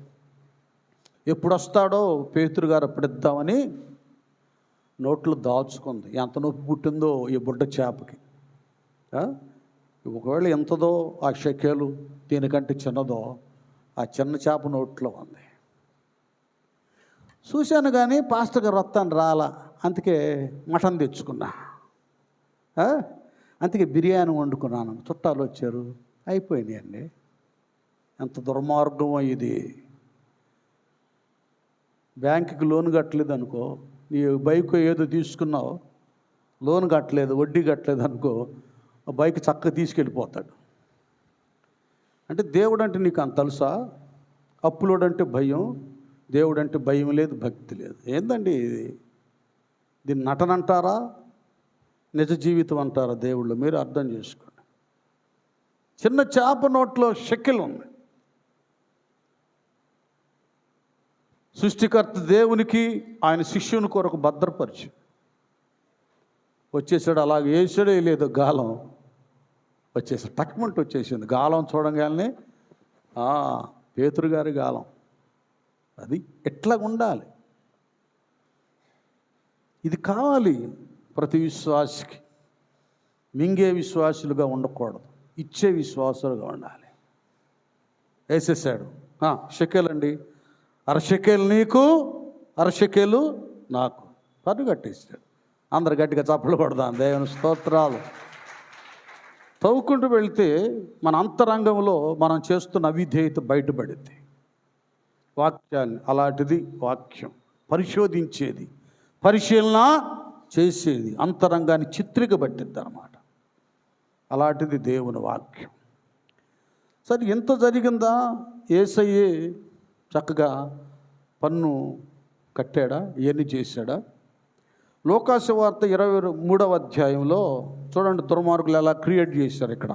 A: ఎప్పుడు వస్తాడో పేతురు గారు అప్పుడిద్దామని నోట్లు దాచుకుంది. ఎంత నొప్పి పుట్టిందో ఈ బుడ్డ చేపకి. ఒకవేళ ఎంతదో ఆ షెకేలు, దీనికంటే చిన్నదో ఆ చిన్న చేప నోట్లో ఉంది. చూశాను కానీ పాస్టర్ గారు వస్తాను రాలా, అందుకే మటన్ తెచ్చుకున్నా, అందుకే బిర్యానీ వండుకున్నాను. చుట్టాలు వచ్చారు, అయిపోయినాయండి. ఎంత దుర్మార్గమో ఇది. బ్యాంకుకి లోన్ కట్టలేదు అనుకో, నీ బైక్ ఏదో తీసుకున్నావు, లోన్ కట్టలేదు, వడ్డీ కట్టలేదు అనుకో, ఆ బైక్ చక్కగా తీసుకెళ్ళిపోతాడు. అంటే దేవుడు అంటే నీకు అంత తెలుసా? అప్పులోడంటే భయం, దేవుడు అంటే భయం లేదు, భక్తి లేదు. ఏందండి ఇది? దీన్ని నటన అంటారా, నిజ జీవితం అంటారా? దేవుళ్ళు మీరు అర్థం చేసుకోండి. చిన్న చేప నోట్లో షెకెల్ ఉంది. సృష్టికర్త దేవునికి ఆయన శిష్యుని కొరకు భద్రపరిచి వచ్చేసాడు. అలాగే వేసాడే లేదు, గాలం వచ్చేసాడు, టక్మంట వచ్చేసింది. గాలం చూడగానే పేతురు గారి గాలం. అది ఎట్లా ఉండాలి? ఇది కావాలి ప్రతి విశ్వాసికి. మింగే విశ్వాసులుగా ఉండకూడదు, ఇచ్చే విశ్వాసులుగా ఉండాలి. వేసేసాడు. షెకేలండి, అరషెకేలు నీకు, అరషెకేలు నాకు, పన్ను కట్టేసాడు. అందరు గట్టిగా చప్పలు కొడదాం, దేవుని స్తోత్రాలు. తవ్వుకుంటూ వెళితే మన అంతరంగంలో మనం చేస్తున్న అవిధేయత బయటపడింది. వాక్యాన్ని అలాంటిది వాక్యం, పరిశోధించేది, పరిశీలన చేసేది, అంతరంగాన్ని చిత్రికబట్టిద్ది అన్నమాట. అలాంటిది దేవుని వాక్యం. సరే, ఎంత జరిగిందా? యేసయ్యే చక్కగా పన్ను కట్టాడా? ఇవన్నీ చేశాడా? లోకాసు వార్త 23వ అధ్యాయంలో చూడండి, దుర్మార్గులు ఎలా క్రియేట్ చేశారు. ఇక్కడ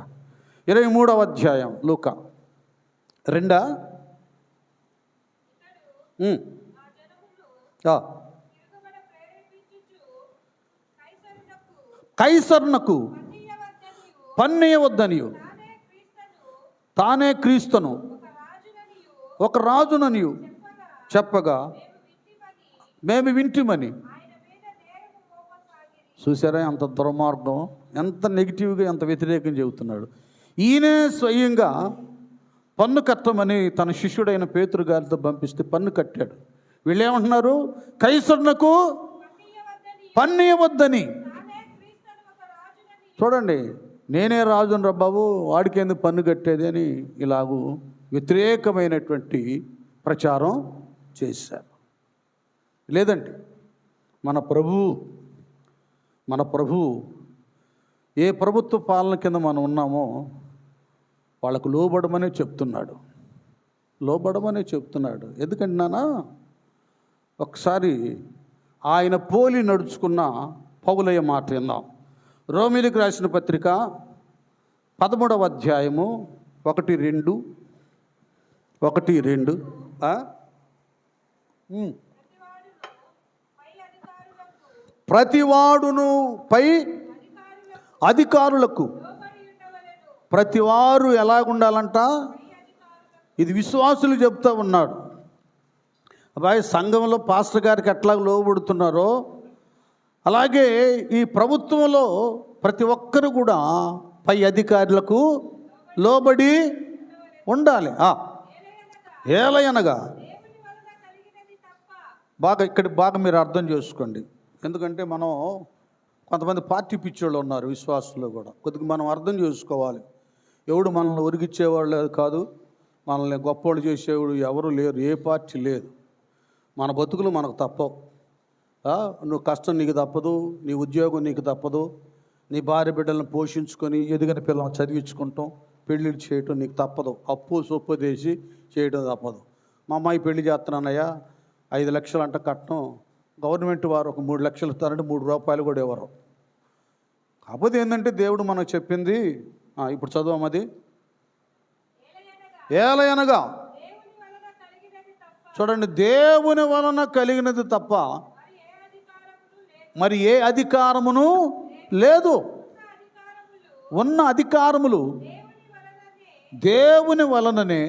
A: 23వ అధ్యాయం లూకా 2 కైసరునకు పన్నియవద్దనియు తానే క్రీస్తును ఒక రాజుననియు చెప్పగా మేము వింటిమని. చూసారా ఎంత దుర్మార్గం, ఎంత నెగిటివ్గా, ఎంత వ్యతిరేకం చెబుతున్నాడు. ఈయనే స్వయంగా పన్ను కట్టమని తన శిష్యుడైన పేతురు గారితో పంపిస్తే పన్ను కట్టాడు. వీళ్ళేమంటున్నారు? కైసరునకు పన్నియవద్దని. చూడండి, నేనే రాజును రా బాబు, వాడికి ఎందుకు పన్ను కట్టేది అని ఇలాగూ వ్యతిరేకమైనటువంటి ప్రచారం చేశారు. లేదండి, మన ప్రభు ఏ ప్రభుత్వ పాలన కింద మనం ఉన్నామో వాళ్ళకు లోబడమనే చెప్తున్నాడు. ఎందుకంటే నాన్న, ఒకసారి ఆయన పోలి నడుచుకున్న పౌలయ్య మాట విందాం. రోమీయులకు రాసిన పత్రిక 13వ అధ్యాయము 1-2. ప్రతివాడును పై అధికారులకు, ప్రతివారు ఎలాగుండాలంట? ఇది విశ్వాసులు చెప్తా ఉన్నాడు. అబ్బాయి, సంఘంలో పాస్టర్ గారికి ఎట్లా లోబడుతున్నారో అలాగే ఈ ప్రభుత్వంలో ప్రతి ఒక్కరు కూడా పై అధికారులకు లోబడి ఉండాలి. ఏలయనగా బాగా మీరు అర్థం చేసుకోండి. ఎందుకంటే మనం కొంతమంది పార్టీ పిచ్చోళ్ళు ఉన్నారు విశ్వాసుల్లో కూడా. కొద్దిగా మనం అర్థం చేసుకోవాలి. ఎవడు మనల్ని ఒరిగిచ్చేవాళ్ళు కాదు, మనల్ని గొప్పవాళ్ళు చేసేవాడు ఎవరు లేరు, ఏ పార్టీ లేదు. మన బతుకులు మనకు తప్పవు. నువ్వు కష్టం నీకు తప్పదు, నీ ఉద్యోగం నీకు తప్పదు, నీ భార్య బిడ్డలను పోషించుకొని ఎదిగిన పిల్లలను చదివించుకుంటాం, పెళ్ళిళ్ళు చేయటం నీకు తప్పదు, అప్పు సొప్పు చేసి చేయడం తప్పదు. మా అమ్మాయి పెళ్లి చేస్తున్నానయ్యా, 5 లక్షలు అంట కట్నం, గవర్నమెంట్ వారు ఒక 3 లక్షలు ఇస్తారంటే 3 రూపాయలు కూడా ఇవ్వరు. కాకపోతే ఏంటంటే దేవుడు మనకు చెప్పింది, ఇప్పుడు చదవమది, ఏలయనగా చూడండి, దేవుని వలన కలిగినది తప్ప మరి ఏ అధికారమును లేదు. ఉన్న అధికారములు దేవుని వలననే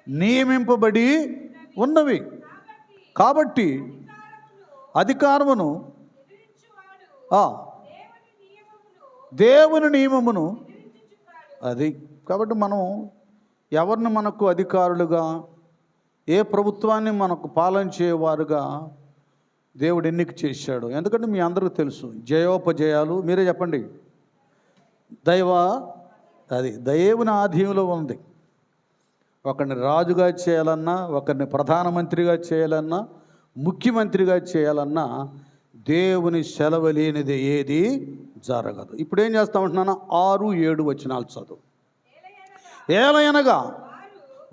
A: నియమింపబడి ఉన్నవి. కాబట్టి అధికారమును, దేవుని నియమమును అది. కాబట్టి మనం ఎవరిని మనకు అధికారులుగా, ఏ ప్రభుత్వాన్ని మనకు పాలించేవారుగా దేవుడు ఎన్నిక చేశాడు. ఎందుకంటే మీ అందరికీ తెలుసు, జయోపజయాలు మీరే చెప్పండి. దేవుని ఆధీనంలో ఉంది. ఒకరిని రాజుగా చేయాలన్నా, ఒకరిని ప్రధానమంత్రిగా చేయాలన్నా, ముఖ్యమంత్రిగా చేయాలన్నా దేవుని సెలవు లేనిది ఏది జరగదు. ఇప్పుడు ఏం చేస్తామంటున్నాను? 6-7 వచనాలు చదువు. ఏలయనగా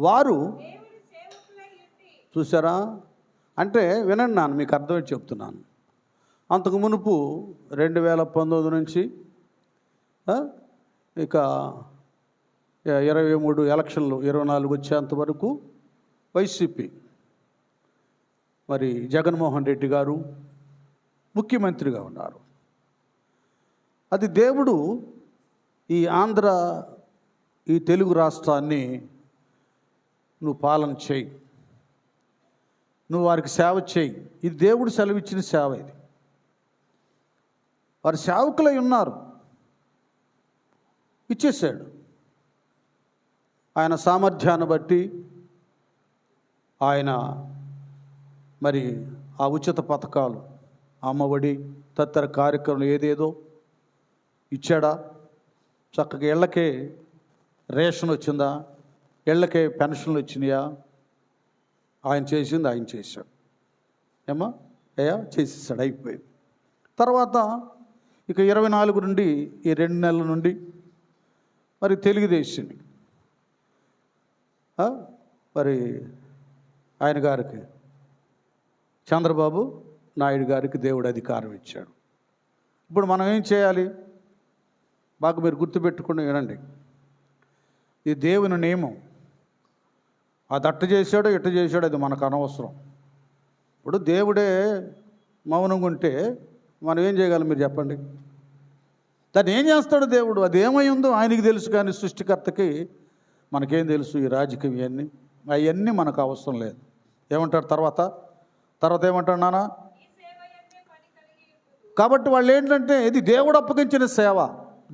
A: వారు, చూసారా? అంటే వినండి నాన్న, మీకు అర్థమై చెప్తున్నాను. అంతకు మునుపు 2019 నుంచి ఇక 23 ఎలక్షన్లు 24 వచ్చేంత వరకు వైసీపీ, మరి జగన్మోహన్ రెడ్డి గారు ముఖ్యమంత్రిగా ఉన్నారు. అది దేవుడు ఈ తెలుగు రాష్ట్రాన్ని నువ్వు పాలన చేయి, నువ్వు వారికి సేవ చేయి. ఇది దేవుడు సెలవిచ్చిన సేవ. ఇది వారు సేవకులై ఉన్నారు, ఇచ్చేసాడు. ఆయన సామర్థ్యాన్ని బట్టి ఆయన మరి ఆ ఉచిత పథకాలు, అమ్మఒడి తదితర కార్యక్రమాలు ఏదేదో ఇచ్చాడా? చక్కగా ఇళ్ళకే రేషన్ వచ్చిందా? ఇళ్ళకే పెన్షన్లు వచ్చినాయా? ఆయన చేసింది ఆయన చేశాడు. చేసేసాడు, అయిపోయింది. తర్వాత ఇక 24 నుండి ఈ 2 నెలల నుండి మరి తెలుగుదేశం మరి ఆయన గారికి, చంద్రబాబు నాయుడు గారికి దేవుడు అధికారం ఇచ్చాడు. ఇప్పుడు మనం ఏం చేయాలి? బాగా మీరు గుర్తుపెట్టుకుని వినండి. ఇది దేవుని నియమం. అది అట్ట చేశాడో ఇట్ట చేశాడో అది మనకు అనవసరం. ఇప్పుడు దేవుడే మౌనంగా ఉంటే మనం ఏం చేయగలం మీరు చెప్పండి? దాన్ని ఏం చేస్తాడు దేవుడు? అది ఏమై ఉందో ఆయనకి తెలుసు, కానీ సృష్టికర్తకి మనకేం తెలుసు? ఈ రాజకీయం అవన్నీ మనకు అవసరం లేదు. ఏమంటాడు తర్వాత ఏమంటాడు నాన్న? కాబట్టి వాళ్ళు ఏంటంటే ఇది దేవుడు అప్పగించిన సేవ.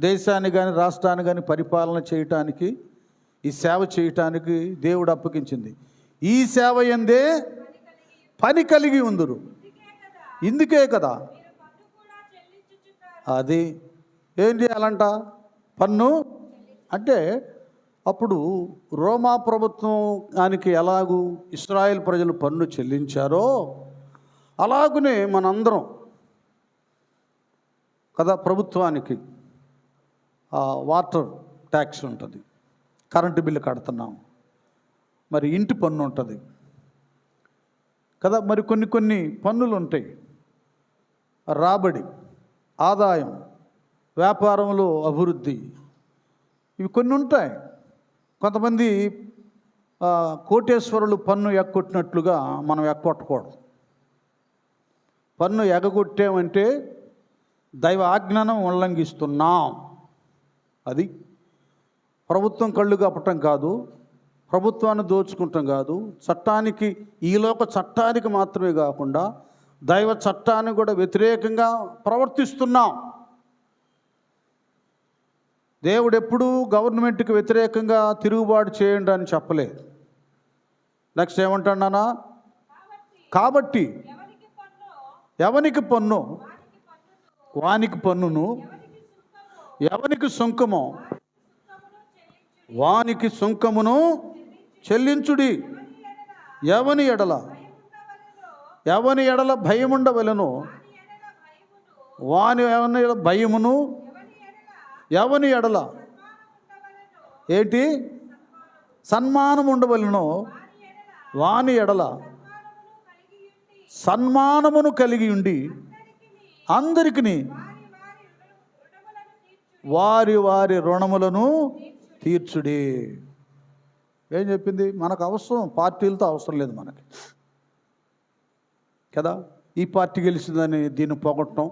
A: దేశాన్ని కానీ రాష్ట్రాన్ని కానీ పరిపాలన చేయటానికి, ఈ సేవ చేయటానికి దేవుడు అప్పగించింది. ఈ సేవ ఎందే పని కలిగి ఉందురు. ఇందుకే కదా అది ఏం చేయాలంట? పన్ను. అంటే అప్పుడు రోమా ప్రభుత్వానికి ఎలాగూ ఇశ్రాయేల్ ప్రజలు పన్ను చెల్లించారో అలాగునే మనందరం కదా ప్రభుత్వానికి వాటర్ ట్యాక్స్ ఉంటుంది, కరెంటు బిల్లు కడుతున్నాం, మరి ఇంటి పన్ను ఉంటుంది కదా, మరి కొన్ని పన్నులు ఉంటాయి. రాబడి, ఆదాయం, వ్యాపారంలో అభివృద్ధి, ఇవి కొన్ని ఉంటాయి. కొంతమంది కోటేశ్వరులు పన్ను ఎగ్గొట్టినట్లుగా మనం ఎగ్గొట్టకూడదు. పన్ను ఎగగొట్టామంటే దైవ ఆజ్ఞను ఉల్లంఘిస్తున్నాం. అది ప్రభుత్వం కళ్ళు కప్పటం కాదు, ప్రభుత్వాన్ని దోచుకుంటాం కాదు, చట్టానికి, ఈలోక చట్టానికి మాత్రమే కాకుండా దైవ చట్టాన్ని కూడా వ్యతిరేకంగా ప్రవర్తిస్తున్నాం. దేవుడు ఎప్పుడూ గవర్నమెంట్కి వ్యతిరేకంగా తిరుగుబాటు చేయండి అని చెప్పలేదు. నెక్స్ట్ ఏమంటాడు నాన్న? కాబట్టి ఎవనికి పన్ను వానికి పన్నును, ఎవనికి సుంకమో వానికి సుంకమును చెల్లించుడి. ఎవని ఎడల భయముండవలెను వాని ఎవని ఎడల భయమును, ఎవని ఎడల ఏంటి సన్మానం ఉండవలెను వాని ఎడల సన్మానమును కలిగి ఉండి అందరికీ వారి రుణములను తీర్చుడి. ఏం చెప్పింది? మనకు అవసరం, పార్టీలతో అవసరం లేదు మనకి కదా. ఈ పార్టీ గెలిచిందని దీన్ని పొగట్టడం,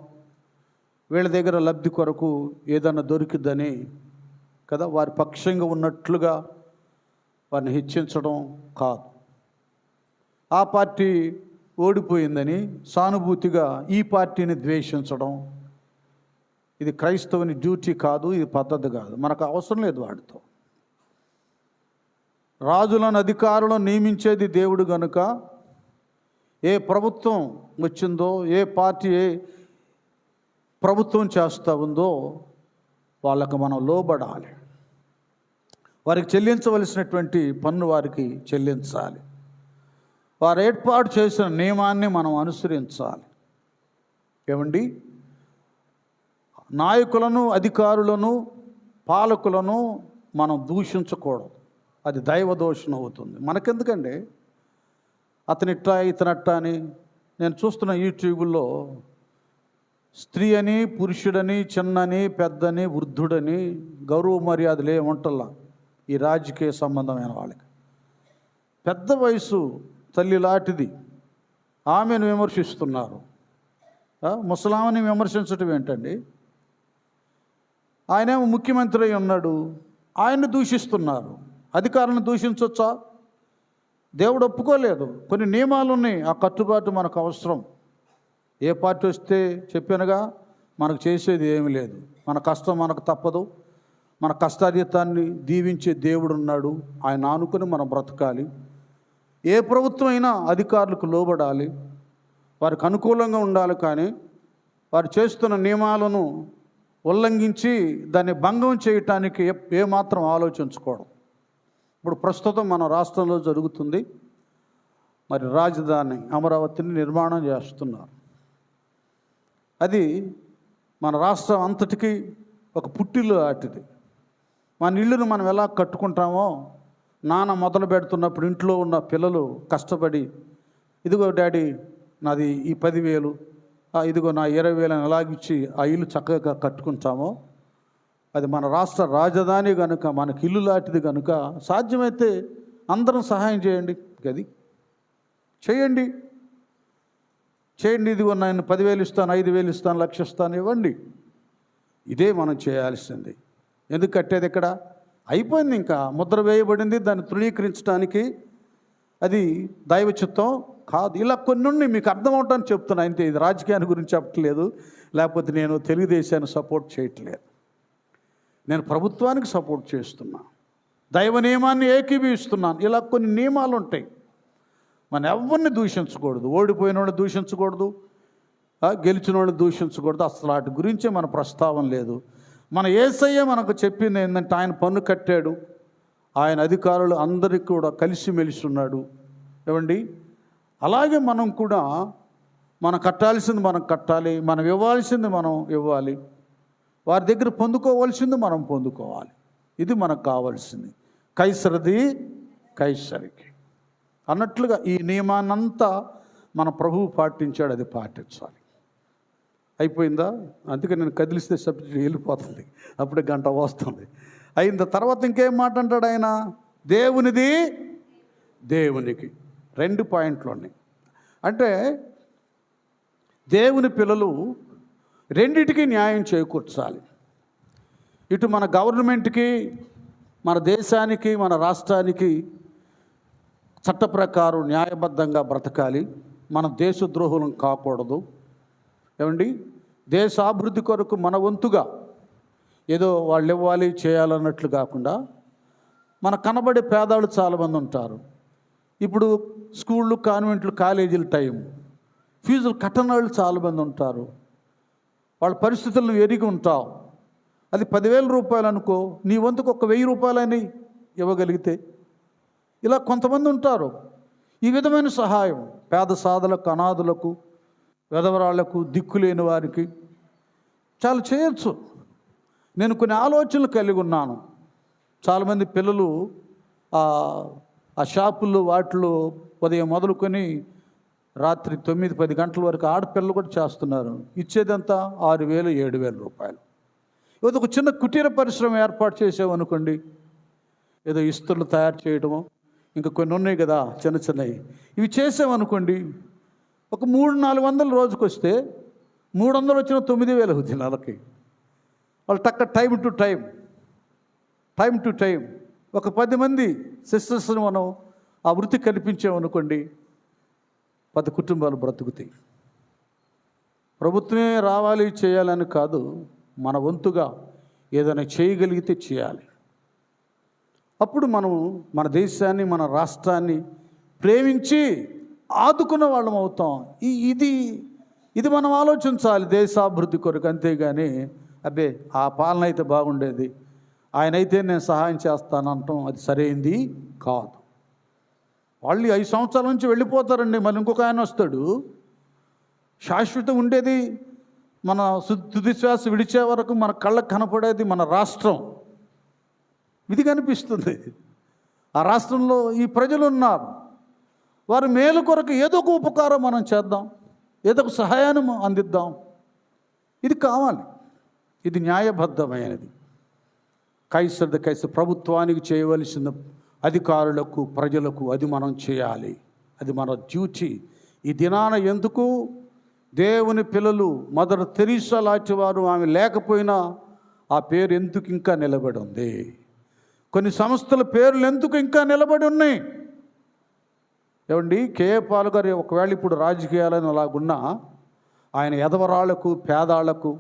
A: వీళ్ళ దగ్గర లబ్ధి కొరకు ఏదన్నా దొరికిద్దని కదా వారి పక్షంగా ఉన్నట్లుగా వారిని హెచ్చించడం కాదు. ఆ పార్టీ ఓడిపోయిందని సానుభూతిగా ఈ పార్టీని ద్వేషించడం, ఇది క్రైస్తవుని డ్యూటీ కాదు, ఇది పద్ధతి కాదు, మనకు అవసరం లేదు వాడితో. రాజులను, అధికారులను నియమించేది దేవుడు గనుక ఏ ప్రభుత్వం వచ్చిందో, ఏ పార్టీ ఏ ప్రభుత్వం చేస్తూ ఉందో వాళ్ళకు మనం లోబడాలి. వారికి చెల్లించవలసినటువంటి పన్ను వారికి చెల్లించాలి. వారు ఏర్పాటు చేసిన నియమాన్ని మనం అనుసరించాలి. ఏమండి, నాయకులను, అధికారులను, పాలకులను మనం దూషించకూడదు. అది దైవ దోషణ అవుతుంది. మనకెందుకండి అతనిట్టా ఇతనట్టా అని. నేను చూస్తున్న యూట్యూబ్లో స్త్రీ అని, పురుషుడని, చిన్నని, పెద్దని, వృద్ధుడని గౌరవ మర్యాదలు ఏముంటల్లా ఈ రాజకీయ సంబంధమైన వాళ్ళకి. పెద్ద వయసు తల్లి లాంటిది ఆమెను విమర్శిస్తున్నారు. ముసలామని విమర్శించటం ఏంటండి? ఆయనేమో ముఖ్యమంత్రి అయి ఉన్నాడు, ఆయన్ని దూషిస్తున్నారు. అధికారులను దూషించవచ్చా? దేవుడు ఒప్పుకోలేదు. కొన్ని నియమాలు ఉన్నాయి, ఆ కట్టుబాటు మనకు అవసరం. ఏ పార్టీ వస్తే చెప్పానుగా మనకు చేసేది ఏమీ లేదు. మన కష్టం మనకు తప్పదు. మన కష్టార్జితాన్ని దీవించే దేవుడు ఉన్నాడు, ఆయన ఆనుకొని మనం బ్రతకాలి. ఏ ప్రభుత్వం అయినా అధికారులకు లోబడాలి, వారికి అనుకూలంగా ఉండాలి. కానీ వారు చేస్తున్న నియమాలను ఉల్లంఘించి దాన్ని భంగం చేయటానికి ఏమాత్రం ఆలోచించుకోవడం. ఇప్పుడు ప్రస్తుతం మన రాష్ట్రంలో జరుగుతుంది. మరి రాజధాని అమరావతిని నిర్మాణం చేస్తున్నారు. అది మన రాష్ట్రం అంతటికి ఒక పుట్టిల్లు లాంటిది. మన ఇల్లును మనం ఎలా కట్టుకుంటామో, నాన్న మొదలు పెడుతున్నప్పుడు ఇంట్లో ఉన్న పిల్లలు కష్టపడి, ఇదిగో డాడీ నాది ఈ 10,000, ఇదిగో నా 20,000 ఎలాగిచ్చి ఆ ఇల్లు చక్కగా కట్టుకుంటామో, అది మన రాష్ట్ర రాజధాని కనుక, మనకి ఇల్లు లాంటిది కనుక సాధ్యమైతే అందరం సహాయం చేయండి, గది చేయండి. ఇదిగో నేను 10,000 ఇస్తాను, 5,000 ఇస్తాను, 1,00,000 ఇస్తాను, ఇవ్వండి. ఇదే మనం చేయాల్సింది. ఎందుకు కట్టేది? ఇక్కడ అయిపోయింది, ఇంకా ముద్ర వేయబడింది. దాన్ని తృణీకరించడానికి అది దైవ చిత్తం కాదు. ఇలా కొన్ని ఉన్నాయి, మీకు అర్థమవటానికి చెప్తున్నా అంతే. ఇది రాజకీయాన్ని గురించి చెప్పట్లేదు, లేకపోతే నేను తెలుగుదేశాన్ని సపోర్ట్ చేయట్లేదు. నేను ప్రభుత్వానికి సపోర్ట్ చేస్తున్నా, దైవ నియమాన్ని ఏకీభవిస్తున్నాను. ఇలా కొన్ని నియమాలు ఉంటాయి. మనం ఎవరిని దూషించకూడదు, ఓడిపోయిన వాడిని దూషించకూడదు, గెలిచిన వాడిని దూషించకూడదు. అసలు వాటి గురించే మన ప్రస్తావన లేదు. మన యేసయ్య మనకు చెప్పింది ఏంటంటే, ఆయన పన్ను కట్టాడు, ఆయన అధికారులు అందరికీ కూడా కలిసిమెలిసి ఉన్నాడు. ఏమండి, అలాగే మనం కూడా మనం కట్టాల్సింది మనం కట్టాలి, మనం ఇవ్వాల్సింది మనం ఇవ్వాలి, వారి దగ్గర పొందుకోవాల్సింది మనం పొందుకోవాలి. ఇది మనకు కావాల్సింది. కైసరది కైసరికి అన్నట్లుగా ఈ నియమాన్నంతా మన ప్రభువు పాటించాడు, అది పాటించాలి. అయిపోయిందా? అందుకే నేను కదిలిస్తే సబ్జెక్ట్ వెళ్ళిపోతుంది, అప్పుడే గంట వస్తుంది. అయిన తర్వాత ఇంకేం మాట అంటాడు ఆయన? దేవునిది దేవునికి. 2 పాయింట్లు ఉన్నాయి. అంటే దేవుని పిల్లలు రెండిటికి న్యాయం చేకూర్చాలి. ఇటు మన గవర్నమెంట్కి, మన దేశానికి, మన రాష్ట్రానికి చట్ట ప్రకారం న్యాయబద్ధంగా బ్రతకాలి. మన దేశద్రోహులం కాకూడదు. ఏమండి, దేశ అభివృద్ధి కొరకు మన వంతుగా ఏదో వాళ్ళు ఇవ్వాలి చేయాలన్నట్లు కాకుండా, మన కనబడే పేదాళ్ళు చాలామంది ఉంటారు. ఇప్పుడు స్కూళ్ళు, కాన్వెంట్లు, కాలేజీల టైం ఫీజులు కట్టని వాళ్ళు చాలామంది ఉంటారు. వాళ్ళ పరిస్థితులను ఎరిగి ఉంటావు. అది 10,000 రూపాయలు అనుకో, నీ వంతుకు ఒక 1,000 రూపాయలని ఇవ్వగలిగితే, ఇలా కొంతమంది ఉంటారు. ఈ విధమైన సహాయం పేద సాధలకు, అనాథులకు, విధవరాళ్లకు, దిక్కులేని వారికి చాలా చేయొచ్చు. నేను కొన్ని ఆలోచనలు కలిగి ఉన్నాను. చాలామంది పిల్లలు ఆ షాపుల్లో వాటిలో ఉదయం మొదలుకొని రాత్రి 9-10 గంటల వరకు ఆడపిల్లలు కూడా చేస్తున్నారు. ఇచ్చేదంతా 6,000, 7,000 రూపాయలు. ఏదో ఒక చిన్న కుటీర పరిశ్రమ ఏర్పాటు చేసామనుకోండి, ఏదో ఇస్తులు తయారు చేయడము, ఇంకా కొన్ని ఉన్నాయి కదా చిన్న చిన్నవి, ఇవి చేసామనుకోండి, ఒక 300-400 రోజుకు వస్తే 300 వచ్చిన 9,000 అవుతుంది నెలకి. వాళ్ళు టక్క టైం టు టైం ఒక 10 మంది సిస్టర్స్ని మనం ఆ వృత్తి కల్పించామనుకోండి, 10 కుటుంబాలు బ్రతుకుతాయి. ప్రభుత్వమే రావాలి చేయాలని కాదు, మన వంతుగా ఏదైనా చేయగలిగితే చేయాలి. అప్పుడు మనం మన దేశాన్ని, మన రాష్ట్రాన్ని ప్రేమించి ఆదుకున్న వాళ్ళం అవుతాం. ఇది మనం ఆలోచించాలి దేశాభివృద్ధి కొరకు. అంతేగాని అబ్బే ఆ పాలన అయితే బాగుండేది, ఆయనైతే నేను సహాయం చేస్తానంటాం, అది సరైంది కాదు. వాళ్ళు 5 సంవత్సరాల నుంచి వెళ్ళిపోతారండి, మళ్ళీ ఇంకొక ఆయన వస్తాడు. శాశ్వతం ఉండేది, మన తుది శ్వాస విడిచే వరకు మన కళ్ళకు కనపడేది మన రాష్ట్రం. ఇది కనిపిస్తుంది. ఆ రాష్ట్రంలో ఈ ప్రజలు ఉన్నారు, వారి మేలు కొరకు ఏదో ఒక ఉపకారం మనం చేద్దాం, ఏదో ఒక సహాయాన్ని అందిద్దాం. ఇది కావాలి, ఇది న్యాయబద్ధమైనది. కైసర్ ప్రభుత్వానికి చేయవలసిన అధికారులకు, ప్రజలకు అది మనం చేయాలి, అది మన డ్యూటీ. ఈ దినాన ఎందుకు దేవుని పిల్లలు మదర్ తెరీసా లాంటి వారు, ఆమె లేకపోయినా ఆ పేరు ఎందుకు ఇంకా నిలబడి ఉంది? కొన్ని సంస్థల పేర్లు ఎందుకు ఇంకా నిలబడి ఉన్నాయి? ఏమండి, కేఏ పాల్ గారు ఒకవేళ ఇప్పుడు రాజకీయాలను అలాగున్నా, ఆయన ఎదవరాళ్లకు, పేదాళ్లకు,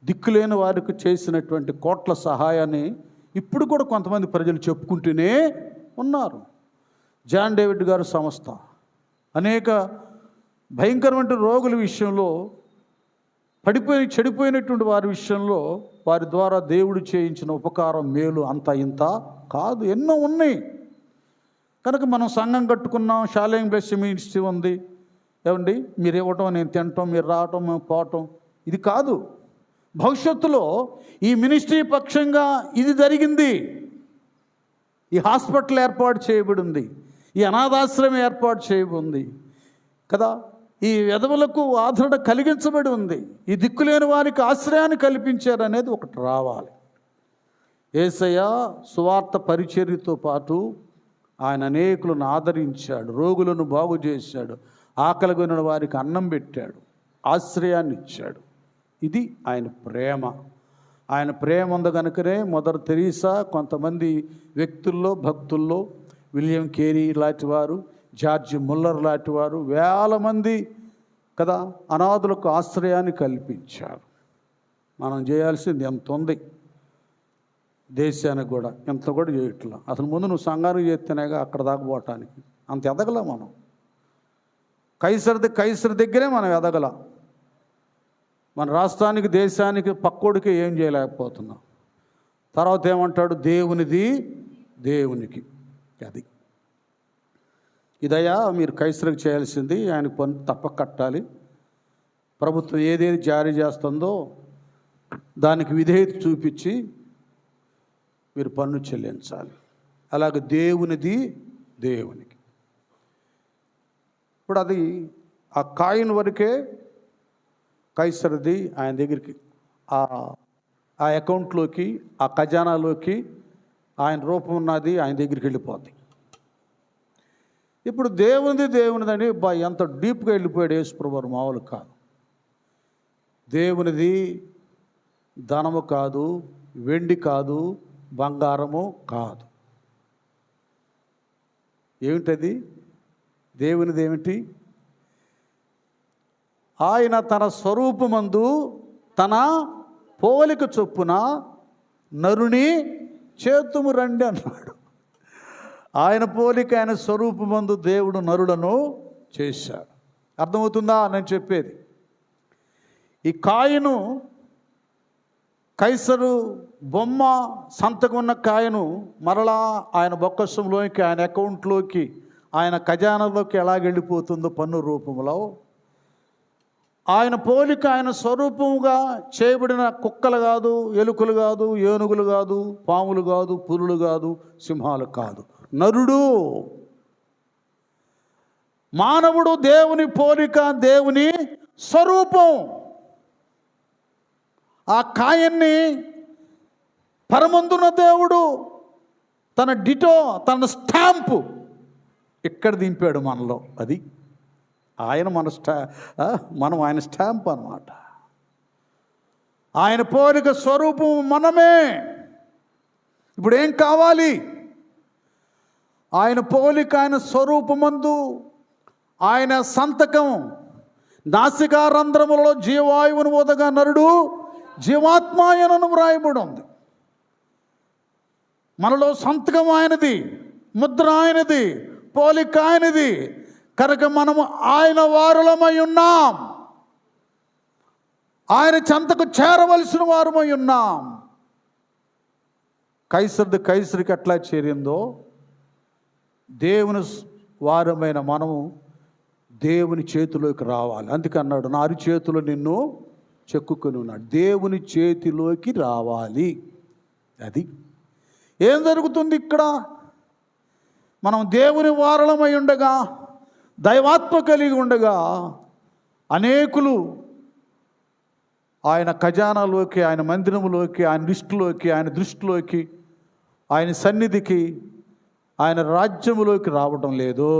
A: దిక్కులేని వారికి చేసినటువంటి కోట్ల సహాయాన్ని ఇప్పుడు కూడా కొంతమంది ప్రజలు చెప్పుకుంటూనే ఉన్నారు. జాన్ డేవిడ్ గారు సంస్థ అనేక భయంకరమైన రోగుల విషయంలో, చెడిపోయినటువంటి వారి విషయంలో, వారి ద్వారా దేవుడు చేయించిన ఉపకారం, మేలు అంత ఇంత కాదు, ఎన్నో ఉన్నాయి. కనుక మనం సంఘం కట్టుకున్నాం, షాలేం బ్లెస్ మినిస్ట్రీ ఉంది. ఏమండి, మీరు ఇవ్వటం, నేను తినటం, మీరు రావటం, మేము పోవటం, ఇది కాదు. భవిష్యత్తులో ఈ మినిస్ట్రీ పక్షంగా ఇది జరిగింది. ఈ హాస్పిటల్ ఏర్పాటు చేయబడి ఉంది, ఈ అనాథాశ్రమం ఏర్పాటు చేయబడి కదా, ఈ విధవులకు ఆదరణ కలిగించబడి ఉంది, ఈ దిక్కులేని వారికి ఆశ్రయాన్ని కల్పించారనేది ఒకటి రావాలి. యేసయ్య సువార్త పరిచర్యతో పాటు ఆయన అనేకులను ఆదరించాడు, రోగులను బాగు చేశాడు, ఆకలిగొన్న వారికి అన్నం పెట్టాడు, ఆశ్రయాన్ని ఇచ్చాడు. ఇది ఆయన ప్రేమ. ఆయన ప్రేమ ఉంది కనుకనే మదర్ తెరీసా, కొంతమంది వ్యక్తుల్లో, భక్తుల్లో విలియం కేరీ లాంటి వారు, జార్జ్ ముల్లర్ లాంటి వారు వేల మంది కదా అనాథులకు ఆశ్రయాన్ని కల్పించారు. మనం చేయాల్సింది ఎంత ఉంది దేశానికి కూడా, ఎంత కూడా చేయట్లా. అసలు ముందు నువ్వు సంఘానికి చేస్తేనేగా అక్కడ దాకా పోవటానికి. అంత ఎదగల మనం. కైసర్ దగ్గరే మనం ఎదగల. మన రాష్ట్రానికి, దేశానికి, పక్కోడికి ఏం చేయలేకపోతున్నాం. తర్వాత ఏమంటాడు, దేవునిది దేవునికి. అది ఇదయ్యా మీరు కైసరికి చేయాల్సింది, ఆయనకు పన్ను తప్పక కట్టాలి. ప్రభుత్వం ఏదేది జారీ చేస్తుందో దానికి విధేయత చూపించి మీరు పన్ను చెల్లించాలి. అలాగే దేవునిది దేవునికి. ఇప్పుడు అది ఆ కాయిన్ వరకే కైసరిది. ఆయన దగ్గరికి ఆ అకౌంట్లోకి, ఆ ఖజానాలోకి ఆయన రూపం ఉన్నది, ఆయన దగ్గరికి వెళ్ళిపోద్ది. ఇప్పుడు దేవునిదని ఎంత డీప్గా వెళ్ళిపోయాడు యేసుప్రభువు, మామూలు కాదు. దేవునిది ధనము కాదు, వెండి కాదు, బంగారము కాదు. ఏమిటది? దేవునిది ఏమిటి? ఆయన తన స్వరూపమందు తన పోలిక చొప్పున నరుని చేతుము రండి అన్నాడు. ఆయన పోలిక, ఆయన స్వరూపమందు దేవుడు నరులను చేశాడు. అర్థమవుతుందా నేను చెప్పేది? ఈ కాయను, కైసరు బొమ్మ సంతకం ఉన్న కాయను మరలా ఆయన బొక్కసంలోకి, ఆయన అకౌంట్లోకి, ఆయన ఖజానాలోకి ఎలాగెళ్ళిపోతుందో పన్ను రూపంలో, ఆయన పోలిక, ఆయన స్వరూపముగా చేయబడిన కుక్కలు కాదు, ఎలుకలు కాదు, ఏనుగులు కాదు, పాములు కాదు, పులులు కాదు, సింహాలు కాదు, నరుడు, మానవుడు. దేవుని పోలిక, దేవుని స్వరూపం. ఆ కాయన్ని పరమందున దేవుడు తన డిటో, తన స్టాంపు ఇక్కడ దింపాడు మనలో. అది ఆయన మనం ఆయన స్టాంప్ అన్నమాట. ఆయన పోలిక స్వరూపం మనమే. ఇప్పుడు ఏం కావాలి? ఆయన పోలిక, ఆయన స్వరూపమందు ఆయన సంతకం, నాసికారంధ్రములలో జీవాయువును ఊదగా నరుడు జీవాత్మాయనను వ్రాయబడి ఉంది. మనలో సంతకం ఆయనది, ముద్ర ఆయనది, పోలిక ఆయనది కనుక మనము ఆయన వారులమై ఉన్నాం. ఆయన చెంతకు చేరవలసిన వారమై ఉన్నాం. కైసరికి ఎట్లా చేరిందో దేవుని వారమైన మనము దేవుని చేతిలోకి రావాలి. అందుకన్నాడు, నా అరిచేతిలో నిన్ను చెక్కుకొని ఉన్నాడు. దేవుని చేతిలోకి రావాలి. అది ఏం జరుగుతుంది ఇక్కడ? మనం దేవుని వారలమై ఉండగా, దైవాత్మ కలిగి ఉండగా, అనేకులు ఆయన ఖజానాలోకి, ఆయన మందిరములోకి, ఆయన లిస్టులోకి, ఆయన దృష్టిలోకి, ఆయన సన్నిధికి, ఆయన రాజ్యములోకి రావటం లేదు.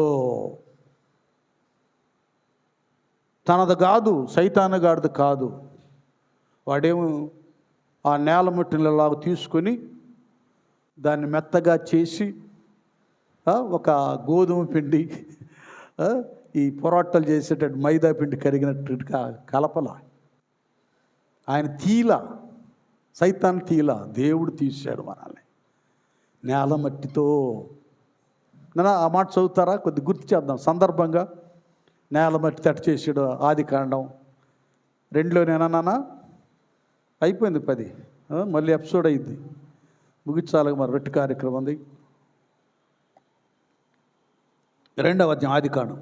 A: తనది కాదు, సైతానుగాడిది కాదు. వాడేమో ఆ నేల మట్టిలాగా తీసుకొని దాన్ని మెత్తగా చేసి ఒక గోధుమ పిండి, ఈ పొరాటాలు చేసేటట్టు మైదా పిండి కరిగినట్టు కలపల. ఆయన తీల, సైతాన్ తీల, దేవుడు తీశాడు మనల్ని నేల మట్టితో. ఆ మాట చదువుతారా? కొద్ది గుర్తు చేద్దాం సందర్భంగా. నేల మట్టి తట్టు చేసాడు ఆదికాండం 2లోనేనా? అయిపోయింది 10, మళ్ళీ ఎపిసోడ్ అయింది, ముగించాలి మరి. రొట్టె కార్యక్రమం ఉంది. 2వ అధ్యాయం ఆదికాండం.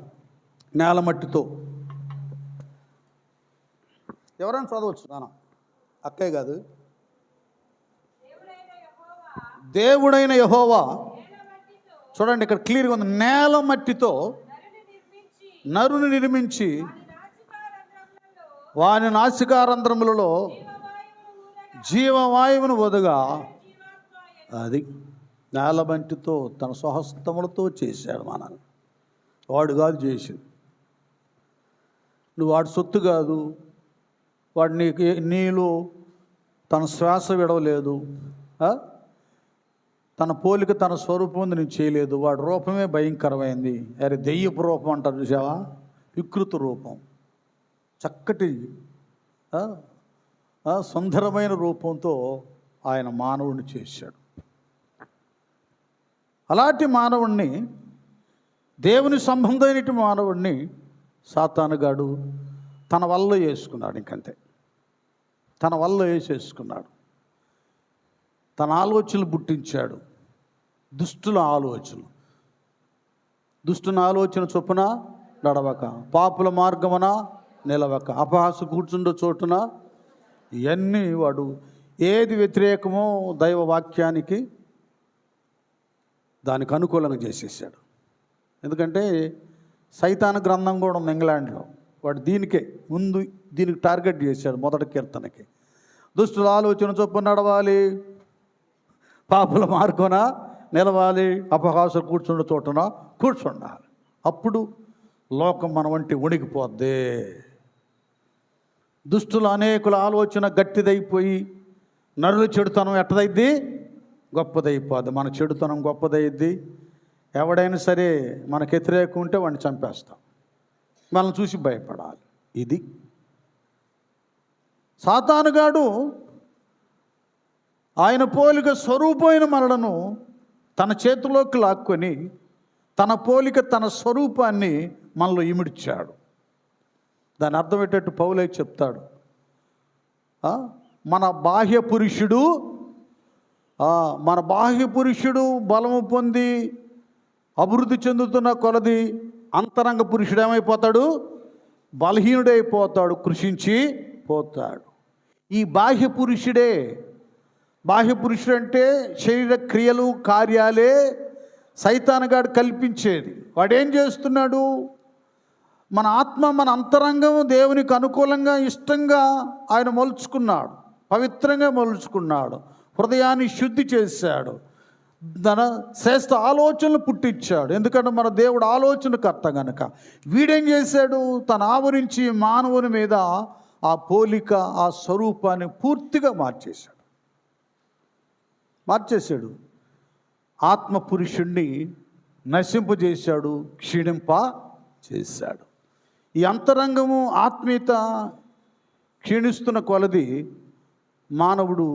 A: నేల మట్టితో ఎవరైనా చదవచ్చు నాన్న, అక్కే కాదు. దేవుడైన యెహోవా, చూడండి ఇక్కడ క్లియర్గా ఉంది, నేల మట్టితో నరుని నిర్మించి వాని నాసికారంధ్రములలో జీవవాయువును వదగా. అది నేలబంటితో తన స్వహస్తములతో చేశాడు మనల్ని. వాడు కాదు చేసింది. నువ్వు వాడి సొత్తు కాదు. వాడు నీలో తన శ్వాస విడవలేదు. తన పోలిక తన స్వరూపం నేను చేయలేదు. వాడి రూపమే భయంకరమైంది. అరే దెయ్యపు రూపం అంటారు చూసావా, వికృత రూపం. చక్కటి సుందరమైన రూపంతో ఆయన మానవుడిని చేశాడు. అలాంటి మానవుణ్ణి, దేవుని సంబంధమైన మానవుడిని సాతానుగాడు తన వల్ల వేసుకున్నాడు. ఇంకంతే, తన వల్ల వేసేసుకున్నాడు. తన ఆలోచనలు పుట్టించాడు. దుష్టుల ఆలోచనలు. దుష్టుని ఆలోచన చొప్పున నడవక, పాపుల మార్గమున నిలవక, అపహాస కూర్చుండే చోటున, ఇవన్నీ వాడు ఏది వ్యతిరేకమో దైవ వాక్యానికి దానికి అనుకూలంగా చేసేసాడు. ఎందుకంటే సైతాను గ్రంథం కూడా ఉంది ఇంగ్లాండ్లో. వాడు దీనికి టార్గెట్ చేశాడు. మొదటి కీర్తనకి దుష్టుల ఆలోచన చొప్పున నడవాలి, పాపుల మార్గమున నిలవాలి, అపహాస కూర్చుండే చోటున కూర్చుండాలి. అప్పుడు లోకం మన వంటి వణికిపోద్ది. దుష్టుల అనేకుల ఆలోచన గట్టిదైపోయి నరుల చెడుతనం ఎట్టదైద్ది, గొప్పదైపోద్ది. మన చెడుతనం గొప్పదైద్ది. ఎవడైనా సరే మనకు వ్యతిరేకం ఉంటే వాడిని చంపేస్తాం. మనల్ని చూసి భయపడాలి. ఇది సాతానుగాడు ఆయన పోలిక స్వరూపమైన మనలను తన చేతిలోకి లాక్కొని తన పోలిక తన స్వరూపాన్ని మనలో ఇమిడ్చాడు. దాని అర్థం ఏంటంటే పౌలే చెప్తాడు, మన బాహ్య పురుషుడు బలము పొంది అభివృద్ధి చెందుతున్న కొలది అంతరంగ పురుషుడు ఏమైపోతాడు, బలహీనుడైపోతాడు, కృషించి పోతాడు. ఈ బాహ్య పురుషుడు అంటే శరీర క్రియలు కార్యాలే సైతానుగాడు కల్పించేది. వాడేం చేస్తున్నాడు, మన ఆత్మ మన అంతరంగం దేవునికి అనుకూలంగా ఇష్టంగా ఆయన మలుచుకున్నాడు, పవిత్రంగా మలుచుకున్నాడు, హృదయాన్ని శుద్ధి చేశాడు, తన శ్రేష్ఠ ఆలోచనలు పుట్టించాడు. ఎందుకంటే మన దేవుడు ఆలోచనకర్త గనక. వీడేం చేశాడు, తన ఆవరించి మానవుని మీద ఆ పోలిక ఆ స్వరూపాన్ని పూర్తిగా మార్చేశాడు. ఆత్మ పురుషుణ్ణి నశింపజేశాడు, క్షీణింపజేశాడు. ఈ అంతరంగము ఆత్మీయత క్షీణిస్తున్న కొలది మానవుడు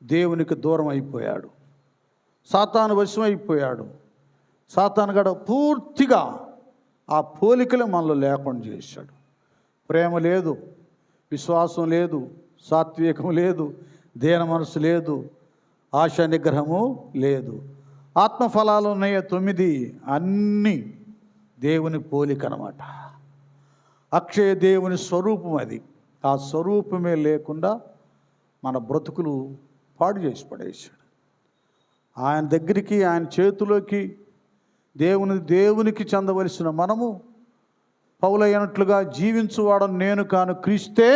A: దేవునికి దూరం అయిపోయాడు, సాతాను వశం అయిపోయాడు. సాతానుగాడు పూర్తిగా ఆ పోలికలు మనలో లేకుండా చేశాడు. ప్రేమ లేదు, విశ్వాసం లేదు, సాత్వికం లేదు, దీన మనసు లేదు, ఆశ నిగ్రహము లేదు. ఆత్మఫలాలు ఉన్నాయి 9, అన్నీ దేవుని పోలిక అన్నమాట. అక్షయ దేవుని స్వరూపం అది. ఆ స్వరూపమే లేకుండా మన బ్రతుకులు పాడు చేసి పడేశాడు. ఆయన దగ్గరికి, ఆయన చేతిలోకి దేవునికి చెందవలసిన మనము పౌలైనట్లుగా జీవించువాడను నేను కాను, క్రీస్తే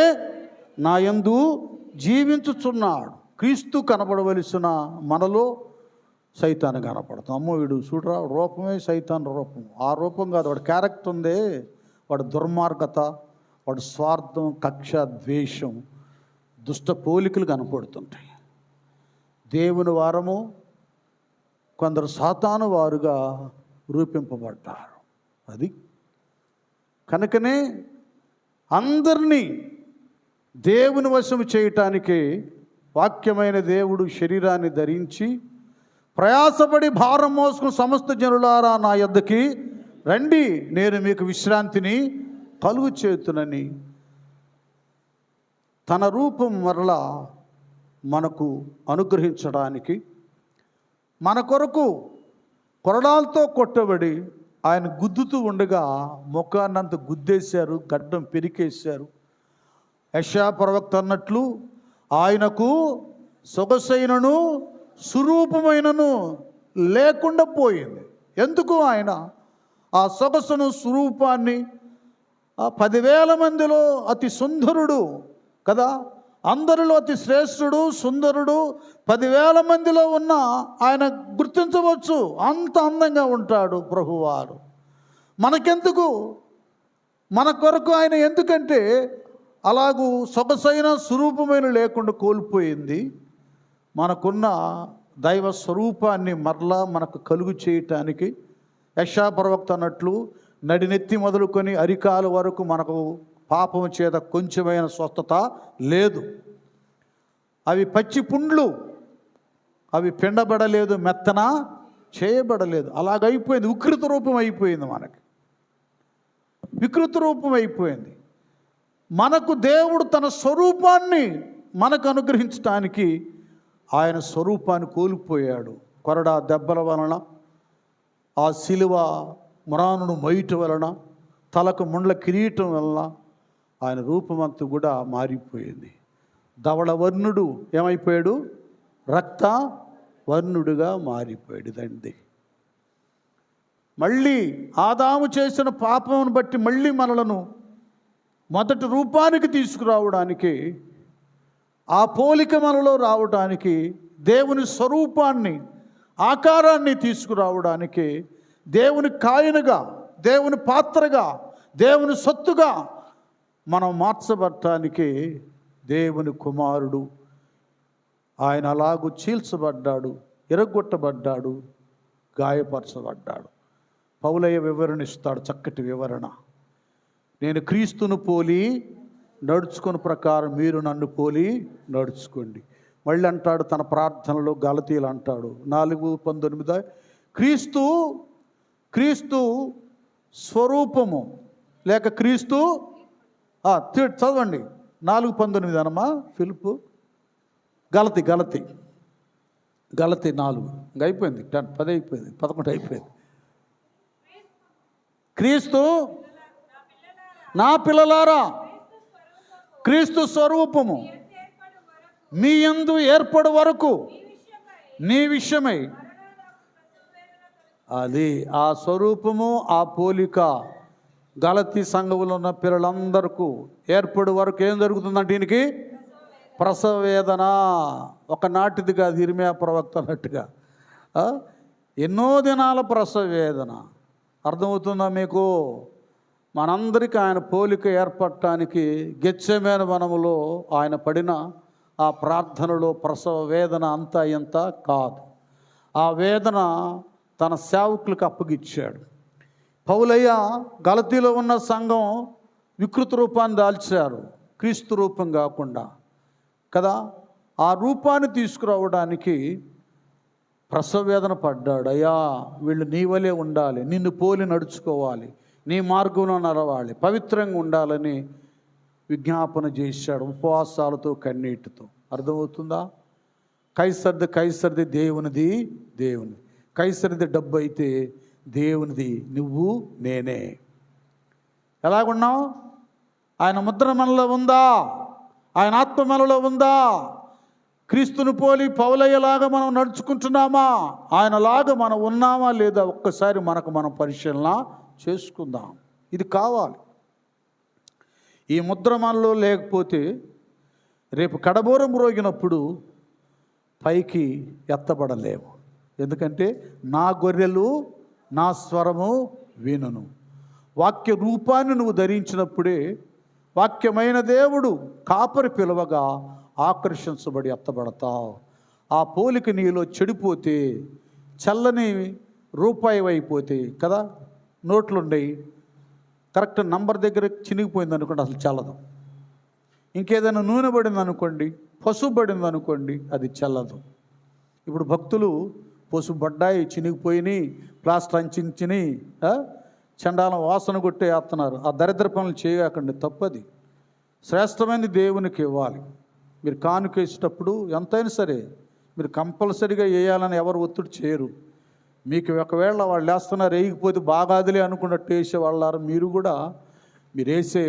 A: నా యందు జీవించుచున్నాడు. క్రీస్తు కనబడవలసిన మనలో సైతాను కనపడతాం. అమ్మో వీడు చూడరా, రూపమే సైతాన్ రూపం. ఆ రూపం కాదు, వాడు క్యారెక్టర్ ఉందే, వాడు దుర్మార్గత, వాడు స్వార్థం, కక్ష, ద్వేషం, దుష్ట పోలికలు కనపడుతుంటాయి. దేవుని వారము కొందరు సాతాను వారుగా రూపింపబడ్డారు. అది కనుకనే అందరినీ దేవుని వశము చేయటానికి వాక్యమైన దేవుడు శరీరాన్ని ధరించి ప్రయాసపడి భారం మోసుకుని సమస్త జనులారా నా యొద్దకి రండి, నేను మీకు విశ్రాంతిని కలుగు చేతునని తన రూపం మరలా మనకు అనుగ్రహించడానికి మన కొరకు కొరడాలతో కొట్టబడి ఆయన గుద్దుతూ ఉండగా ముఖాన్నంత గుద్దేశారు, గడ్డం పెరికేశారు. యెషయా ప్రవక్త అన్నట్లు ఆయనకు సొగసైనను సురూపమైనను లేకుండా పోయింది. ఎందుకు ఆయన ఆ సొగసును స్వరూపాన్ని 10,000 మందిలో అతి సుందరుడు కదా, అందరిలో అతి శ్రేష్ఠుడు, సుందరుడు, 10,000 మందిలో ఉన్న ఆయన గుర్తించవచ్చు. అంత అందంగా ఉంటాడు ప్రభువారు. మనకెందుకు? మన కొరకు ఆయన ఎందుకంటే అలాగూ సొగసైన స్వరూపమైన లేకుండా కోల్పోయింది. మనకున్న దైవ స్వరూపాన్ని మరలా మనకు కలుగు చేయటానికి యెషయా ప్రవక్త అన్నట్లు నడినెత్తి మొదలుకొని అరికాలు వరకు మనకు పాపము చేత కొంచెమైన స్వస్థత లేదు. అవి పచ్చి పుండ్లు, అవి పిండబడలేదు, మెత్తన చేయబడలేదు. అలాగైపోయింది. వికృత రూపం అయిపోయింది. మనకి వికృత రూపం అయిపోయింది. మనకు దేవుడు తన స్వరూపాన్ని మనకు అనుగ్రహించడానికి ఆయన స్వరూపాన్ని కోల్పోయాడు. కొరడా దెబ్బల వలన, ఆ శిలువ మ్రానును మొయ్యటం వలన, తలకు ముండ్ల కిరీటం వలన ఆయన రూపమంతా కూడా మారిపోయింది. ధవళ వర్ణుడు ఏమైపోయాడు? రక్త వర్ణుడుగా మారిపోయాడు. ఇదండి. మళ్ళీ ఆదాము చేసిన పాపమును బట్టి మళ్ళీ మనలను మొదటి రూపానికి తీసుకురావడానికి, ఆ పోలిక మనలో రావడానికి, దేవుని స్వరూపాన్ని, ఆకారాన్ని తీసుకురావడానికి, దేవుని కాయనుగా, దేవుని పాత్రగా, దేవుని సొత్తుగా మనం మార్చబడటానికి దేవుని కుమారుడు ఆయన అలాగూ చీల్చబడ్డాడు, ఎరగొట్టబడ్డాడు, గాయపరచబడ్డాడు. పౌలయ్య వివరణ ఇస్తాడు, చక్కటి వివరణ. నేను క్రీస్తును పోలి నడుచుకుని ప్రకారం మీరు నన్ను పోలి నడుచుకోండి. మళ్ళీ అంటాడు తన ప్రార్థనలో, గలతీలు అంటాడు 4:19, క్రీస్తు స్వరూపము లేక క్రీస్తు చదవండి 4:19 అనమ్మా. ఫిలిప్పు గలతి 4 ఇంకా అయిపోయింది. 10 అయిపోయింది, 11 అయిపోయింది. క్రీస్తు నా పిల్లలారా, క్రీస్తు స్వరూపము మీ యందు ఏర్పడు వరకు నీ విషయమై, అది ఆ స్వరూపము, ఆ పోలిక గలతీ సంఘంలో ఉన్న పిల్లలందరికీ ఏర్పడు వరకు ఏం జరుగుతుందంటే దీనికి ప్రసవ వేదన. ఒకనాటిది కాదు, ఇర్మియా ప్రవక్త అన్నట్టుగా ఎన్నో దినాల ప్రసవ వేదన. అర్థమవుతుందా మీకు? మనందరికీ ఆయన పోలిక ఏర్పడటానికి గెత్సేమనే వనములో ఆయన పడిన ఆ ప్రార్థనలో ప్రసవ వేదన అంతా ఇంత కాదు. ఆ వేదన తన సేవకులకు అప్పగిచ్చాడు. పౌలయ్య గలతీలో ఉన్న సంఘం వికృత రూపాన్ని దాల్చారు, క్రీస్తు రూపం కాకుండా కదా. ఆ రూపాన్ని తీసుకురావడానికి ప్రసవ వేదన పడ్డాడు. అయ్యా, వీళ్ళు నీ వలే ఉండాలి, నిన్ను పోలి నడుచుకోవాలి, నీ మార్గంలో నడవాలి, పవిత్రంగా ఉండాలని విజ్ఞాపన చేశాడు, ఉపవాసాలతో, కన్నీటితో. అర్థమవుతుందా? కైసరిది దేవునిది, కైసరిది డబ్బు అయితే దేవునిది నువ్వు నేనే. ఎలాగున్నావు? ఆయన ముద్ర మనలో ఉందా? ఆయన ఆత్మ మనలో ఉందా? క్రీస్తుని పోలి పౌలయ్యలాగా మనం నడుచుకుంటున్నామా? ఆయనలాగా మనం ఉన్నామా లేదా? ఒక్కసారి మనం పరిశీలన చేసుకుందాం. ఇది కావాలి. ఈ ముద్ర మనలో లేకపోతే రేపు కడబోరం రోగినప్పుడు పైకి ఎత్తబడలేము. ఎందుకంటే నా గొర్రెలు నా స్వరము వినును. వాక్య రూపాన్ని నువ్వు ధరించినప్పుడే వాక్యమైన దేవుడు కాపరి పిలవగా ఆకర్షించబడి ఎత్తబడతావు. ఆ పోలిక నీలో చెడిపోతే, చల్లని రూపాయి అయిపోతే కదా, నోట్లుండయి, కరెక్ట్ నంబర్ దగ్గర చినిగిపోయింది అనుకోండి, అసలు చల్లదు. ఇంకేదైనా నూనె పడింది అనుకోండి, పసుపు పడింది అనుకోండి, అది చల్లదు. ఇప్పుడు భక్తులు పసుపు పడ్డాయి, చినిగిపోయినాయి, ప్లాస్టర్ అంచిని చండాలం వాసన కొట్టే వేస్తున్నారు. ఆ దరిద్ర పనులు చేయకండి, తప్పది. శ్రేష్టమైనది దేవునికి ఇవ్వాలి. మీరు కానుకేసేటప్పుడు ఎంతైనా సరే మీరు కంపల్సరీగా వేయాలని ఎవరు ఒత్తిడి చేయరు. మీకు ఒకవేళ వాళ్ళు వేస్తున్నారు, వేయకపోతే బాగాదిలే అనుకున్నట్టు వేసేవాళ్ళారు. మీరు కూడా మీరు వేసే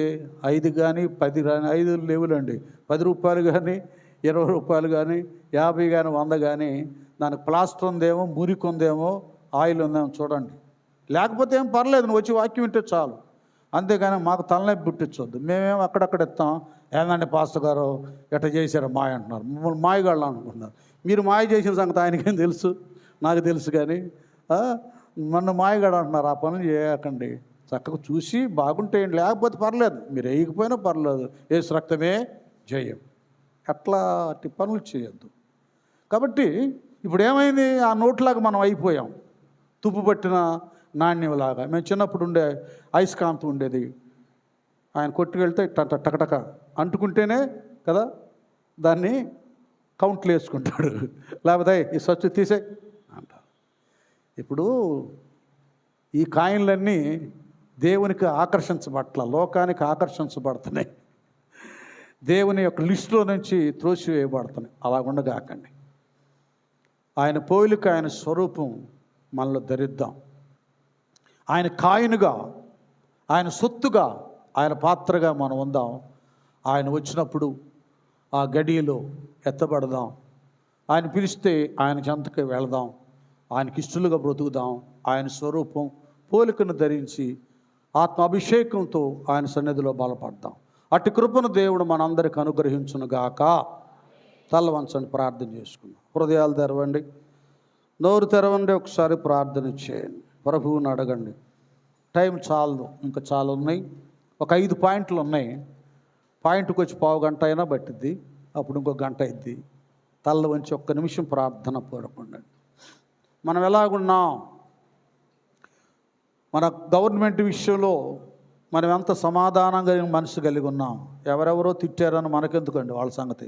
A: 5 కానీ 10 కానీ 5 లేవులండి, 10 రూపాయలు కానీ 20 రూపాయలు కానీ 50 కానీ 100 కానీ దానికి ప్లాస్టర్ ఉందేమో, మురికి ఉందేమో, ఆయిల్ ఉందేమో చూడండి. లేకపోతే ఏం పర్లేదు, నువ్వు వచ్చి వాక్యం వింటే చాలు. అంతేగాని మాకు తలనొప్పి పుట్టించొద్దు. మేమేమో అక్కడక్కడ ఇస్తాం, ఏందండి పాస్టర్ గారు ఎట్ట చేశారు మాయ అంటున్నారు, మమ్మల్ని మాయగాళ్ళు అనుకుంటున్నారు. మీరు మాయ చేసిన సంగతి ఆయనకేం తెలుసు, నాకు తెలుసు. కానీ నన్ను మాయగాడు అంటున్నారు. ఆ పనులు చేయకండి, చక్కగా చూసి బాగుంటే లేకపోతే పర్లేదు, మీరు వేయకపోయినా పర్లేదు, యేసు రక్తమే జయం. అట్లాంటి పనులు చేయొద్దు. కాబట్టి ఇప్పుడు ఏమైంది, ఆ నోట్లాగా మనం అయిపోయాం, తుప్పు పట్టిన నాణ్యంలాగా. మేము చిన్నప్పుడు ఉండే అయస్కాంతం ఉండేది, ఆయన కొట్టుకెళ్తే ఇట్ట టకటక అంటుకుంటేనే కదా దాన్ని కౌంట్లు వేసుకుంటాడు, లేకపోతే ఈ స్వచ్ఛ తీసే అంటారు. ఇప్పుడు ఈ కాయిన్లన్నీ దేవునికి ఆకర్షించబట్ల, లోకానికి ఆకర్షించబడుతున్నాయి, దేవుని యొక్క లిస్టులో నుంచి త్రోసివేయబడుతున్నాయి. అలాగుండగాకండి. ఆయన పోలిక, ఆయన స్వరూపం మనలో ధరిద్దాం. ఆయన కాయినుగా, ఆయన సొత్తుగా, ఆయన పాత్రగా మనం ఉందాం. ఆయన వచ్చినప్పుడు ఆ గడియలో ఎత్తబడదాం. ఆయన పిలిస్తే ఆయన చెంతకి వెళదాం. ఆయనకి ఇష్టలుగా బ్రతుకుదాం. ఆయన స్వరూపం పోలికను ధరించి ఆత్మాభిషేకంతో ఆయన సన్నిధిలో బలపడదాం. అట్టి కృపను దేవుడు మనందరికి అనుగ్రహించునుగాక. తల వంచండి, ప్రార్థన చేసుకుందాం. హృదయాలు తెరవండి, నోరు తెరవండి, ఒకసారి ప్రార్థన చేయండి, ప్రభువుని అడగండి. టైం చాలదు, ఇంకా చాలా ఉన్నాయి. ఒక 5 పాయింట్లు ఉన్నాయి. పాయింట్కి వచ్చి పావు గంట అయినా పట్టిద్ది, అప్పుడు ఇంకో గంట అయింది. తల్ల వంచి ఒక్క నిమిషం ప్రార్థన పూర్వకండి. మనం ఎలాగున్నాం, మన గవర్నమెంట్ విషయంలో మనం ఎంత సమాధానంగా మనసు కలిగి ఉన్నాం. ఎవరెవరో తిట్టారని మనకెందుకండి వాళ్ళ సంగతి.